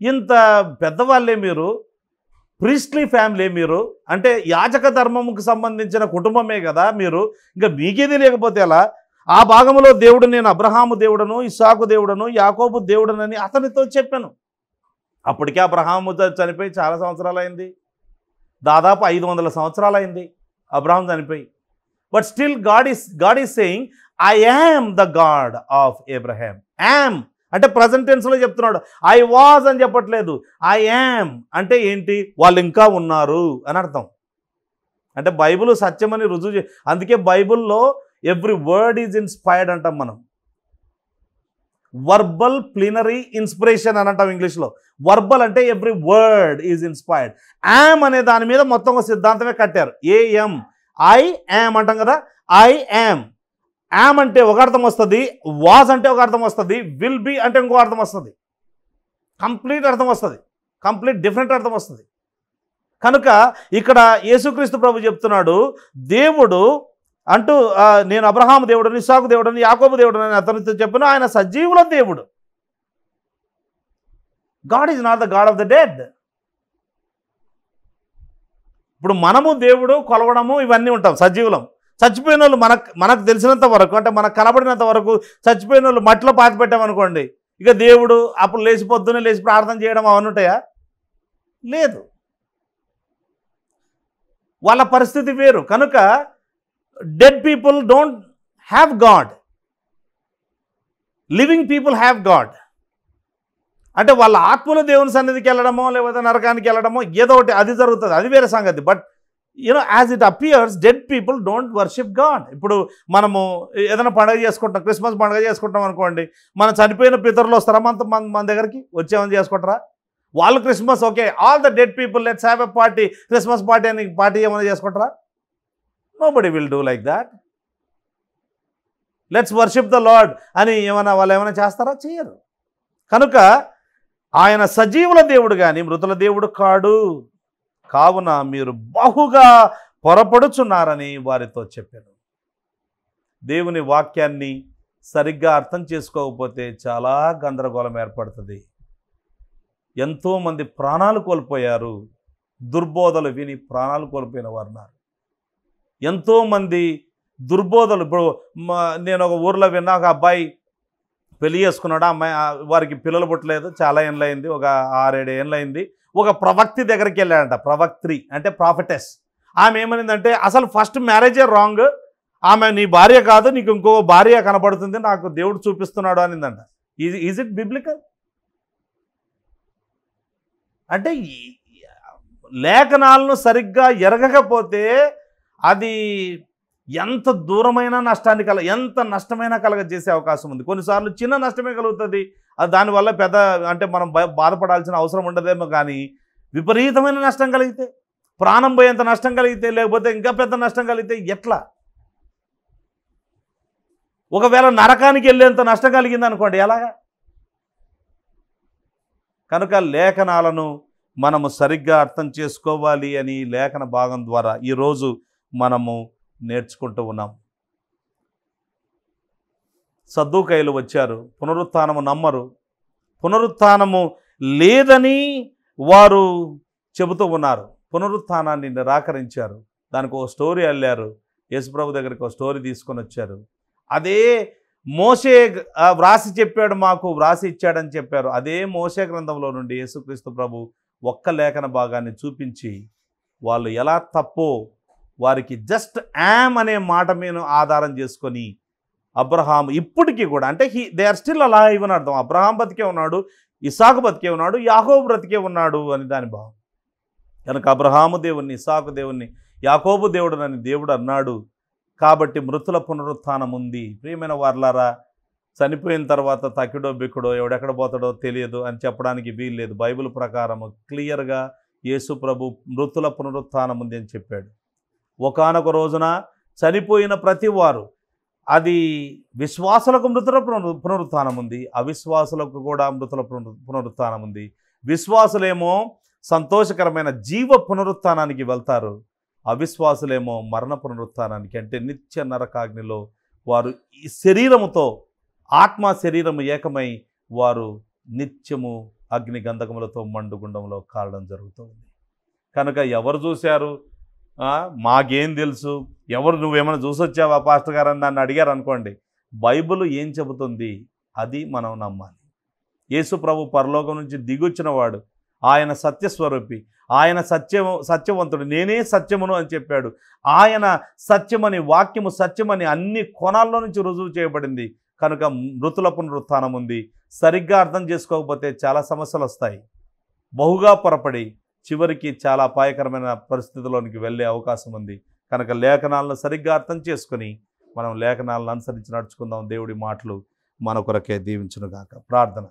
ఇంత పెద్దవాళ్ళే మీరు, ప్రీస్ట్లీ ఫ్యామిలీ మీరు, అంటే యాజక ధర్మముకు సంబంధించిన కుటుంబమే కదా మీరు, ఇంకా మీకేది లేకపోతే ఎలా? ఆ భాగంలో దేవుడు నేను అబ్రహాము దేవుడను, ఇస్సాకు దేవుడను, యాకోబు దేవుడనని అతనితో చెప్పాను. అప్పటికే అబ్రహాము చనిపోయి చాలా సంవత్సరాలు అయింది, దాదాపు 500 సంవత్సరాలు అయింది అబ్రహాం చనిపోయి. But still God is saying I am the God of Abraham. Yam అంటే ప్రజెంట్ టెన్స్లో చెప్తున్నాడు, ఐ వాజ్ అని చెప్పట్లేదు. ఐ యామ్ అంటే ఏంటి? వాళ్ళు ఇంకా ఉన్నారు అని అర్థం. అంటే బైబిల్ సత్యమని రుజువు అందుకే బైబిల్లో ఎవ్రీ వర్డ్ ఈజ్ ఇన్స్పైర్డ్ అంటాం మనం. వర్బల్ ప్లీనరీ ఇన్స్పిరేషన్ అని అంటాం ఇంగ్లీష్లో. వర్బల్ అంటే every word is inspired. Yam అనే దాని మీద మొత్తం ఒక సిద్ధాంతమే కట్టారు. ఏఎం ఐ యామ్ అంటాం కదా, ఐ యామ్. యామ్ అంటే ఒక అర్థం వస్తుంది, వాజ్ అంటే ఒక అర్థం వస్తుంది, విల్ బి అంటే ఇంకో అర్థం వస్తుంది, కంప్లీట్ అర్థం వస్తుంది, కంప్లీట్ డిఫరెంట్ అర్థం వస్తుంది. కనుక ఇక్కడ యేసుక్రీస్తు ప్రభు చెప్తున్నాడు, దేవుడు అంటూ నేను అబ్రహాము దేవుడని, ఇస్సాకు దేవుడని, యాకోబు దేవుడని అతనితో చెప్పిన ఆయన సజీవుల దేవుడు. God is not the God of the dead. ఇప్పుడు మనము దేవుడు కొలవడము ఇవన్నీ ఉంటాం, సజీవులం. చచ్చిపోయిన వాళ్ళు మనకు తెలిసినంత వరకు, అంటే మనకు కనబడినంత వరకు చచ్చిపోయిన వాళ్ళు మట్టిలో పాతి పెట్టామనుకోండి, ఇక దేవుడు అప్పుడు పొద్దున్నే లేచి ప్రార్థన చేయడం అవన్నీ ఉంటాయా? లేదు. వాళ్ళ పరిస్థితి వేరు. కనుక dead people don't have God, living people have God. అంటే వాళ్ళ ఆత్మలో దేవుని సన్నిధికి వెళ్ళడమో లేకపోతే నరకానికి వెళ్ళడమో ఏదో ఒకటి అది జరుగుతుంది, అది వేరే సంగతి. But as it appears dead people don't worship God. ఇప్పుడు మనము ఏదైనా పండుగ చేసుకుంటాం, క్రిస్మస్ పండుగ చేసుకుంటాం అనుకోండి, మన చనిపోయిన పితరులు వస్తారా మన దగ్గరికి? వచ్చేమని చేసుకుంటారా? వాళ్ళు Christmas okay, all the dead people let's have a party, Christmas party అని పార్టీ ఏమైనా చేసుకుంటారా? Nobody will do like that. Let's worship the lord అని వాళ్ళు ఏమైనా చేస్తారా? చేయరు. కనుక ఆయన సజీవుల దేవుడు కానీ మృతుల దేవుడు కాడు. కావున మీరు బహుగా పొరపడుచున్నారని వారితో చెప్పాను. దేవుని వాక్యాన్ని సరిగ్గా అర్థం చేసుకోకపోతే చాలా గందరగోళం ఏర్పడుతుంది. ఎంతోమంది ప్రాణాలు కోల్పోయారు. దుర్బోధలు విని ప్రాణాలు కోల్పోయిన వారు ఉన్నారు. ఎంతోమంది దుర్బోధలు ఇప్పుడు నేను ఒక ఊర్లో విన్నా, ఒక అబ్బాయి పెళ్లి చేసుకున్నాడు. అమ్మాయి వారికి పిల్లలు పుట్టలేదు, చాలా ఏళ్ళయింది, ఒక 6-7 ఏళ్ళయింది. ఒక ప్రవక్తి దగ్గరికి వెళ్ళాడంట. ప్రవక్త్రి అంటే ప్రాఫిటెస్. ఆమె ఏమనిందంటే, అసలు ఫస్ట్ మ్యారేజే రాంగ్, ఆమె నీ భార్య కాదు, నీకు ఇంకో భార్య కనపడుతుంది, నాకు దేవుడు చూపిస్తున్నాడు అనిందంట. Is it biblical? అంటే లేఖనాలను సరిగ్గా ఎరగకపోతే అది ఎంత దూరమైన నష్టాన్ని ఎంత నష్టమైనా కలగజేసే అవకాశం ఉంది. కొన్నిసార్లు చిన్న నష్టమే కలుగుతుంది, అది దానివల్ల పెద్ద అంటే మనం బాధపడాల్సిన అవసరం ఉండదేమో. కానీ విపరీతమైన నష్టం కలిగితే, ప్రాణం పోయేంత నష్టం కలిగితే, లేకపోతే ఇంకా పెద్ద నష్టం కలిగితే ఎట్లా? ఒకవేళ నరకానికి వెళ్ళేంత నష్టం కలిగింది అనుకోండి, ఎలాగా? కనుక లేఖనాలను మనము సరిగ్గా అర్థం చేసుకోవాలి అని లేఖన భాగం ద్వారా ఈరోజు మనము నేర్చుకుంటూ ఉన్నాం. సద్దూకయ్యులు వచ్చారు, పునరుత్థానము నమ్మరు, పునరుత్థానము లేదని వారు చెబుతూ ఉన్నారు, పునరుత్థానాన్ని నిరాకరించారు. దానికి ఒక స్టోరీ అల్లారు. యేసుప్రభు దగ్గరికి ఒక స్టోరీ తీసుకొని వచ్చారు. అదే మోషే వ్రాసి చెప్పాడు, మాకు వ్రాసి ఇచ్చాడని చెప్పారు. అదే మోషే గ్రంథంలో నుండి యేసుక్రీస్తు ప్రభు ఒక్క లేఖన భాగాన్ని చూపించి వాళ్ళు ఎలా తప్పో వారికి జస్ట్ యామ్ అనే మాట మీద ఆధారం చేసుకొని అబ్రహాం ఇప్పటికీ కూడా, అంటే దే ఆర్ స్టిల్ అలైవ్ అని అర్థం. అబ్రహాం బతికే ఉన్నాడు, ఇసాకు బతికే ఉన్నాడు, యాకోబు బ్రతికే ఉన్నాడు అని దాని భావం. కనుక అబ్రహాము దేవుణ్ణి, ఇసాకు దేవుణ్ణి, యాకోబు దేవుడునని దేవుడు అన్నాడు. కాబట్టి మృతుల పునరుత్థానం ఉంది. ప్రియమైన వారలారా, చనిపోయిన తర్వాత తక్కిడో బిక్కుడో ఎవడెక్కడ పోతాడో తెలియదు అని చెప్పడానికి వీల్లేదు. బైబిల్ ప్రకారము క్లియర్గా యేసు ప్రభు మృతుల పునరుత్థానం ఉంది అని చెప్పాడు. ఒకానొక రోజున చనిపోయిన ప్రతి వారు, అది విశ్వాసులకు మృతుల పునరుత్థానం ఉంది, అవిశ్వాసులకు కూడా మృతుల పునరుత్థానం ఉంది. విశ్వాసులేమో సంతోషకరమైన జీవ పునరుత్థానానికి వెళ్తారు, అవిశ్వాసులేమో మరణ పునరుత్థానానికి, అంటే నిత్య నరకాగ్నిలో వారు ఈ శరీరముతో ఆత్మ శరీరము ఏకమై వారు నిత్యము అగ్ని గంధకములతో మండుగుండంలో కాలడం జరుగుతుంది. కనుక ఎవరు చూశారు, మాకేం తెలుసు, ఎవరు నువ్వేమైనా చూసొచ్చావా పాస్టర్ గారు అని నన్ను అడిగారు అనుకోండి, బైబిల్ ఏం చెబుతుంది అది మనం నమ్మాలి. యేసు ప్రభు పరలోకం నుంచి దిగొచ్చిన వాడు, ఆయన సత్యస్వరూపి, ఆయన సత్యవంతుడు, నేనే సత్యమును అని చెప్పాడు. ఆయన సత్యమని, వాక్యము సత్యమని అన్ని కోణాల్లో నుంచి రుజువు చేయబడింది. కనుక మృతుల పునరుత్థానం ఉంది. సరిగ్గా అర్థం చేసుకోకపోతే చాలా సమస్యలు వస్తాయి. బహుగా పొరపడి చివరికి చాలా అపాయకరమైన పరిస్థితుల్లోనికి వెళ్ళే అవకాశం ఉంది. కనుక లేఖనాలను సరిగ్గా అర్థం చేసుకొని మనం లేఖనాలను అనుసరించి నడుచుకుందాం. దేవుడి మాటలు మన కొరకే దీవించునుగాక. ప్రార్థన.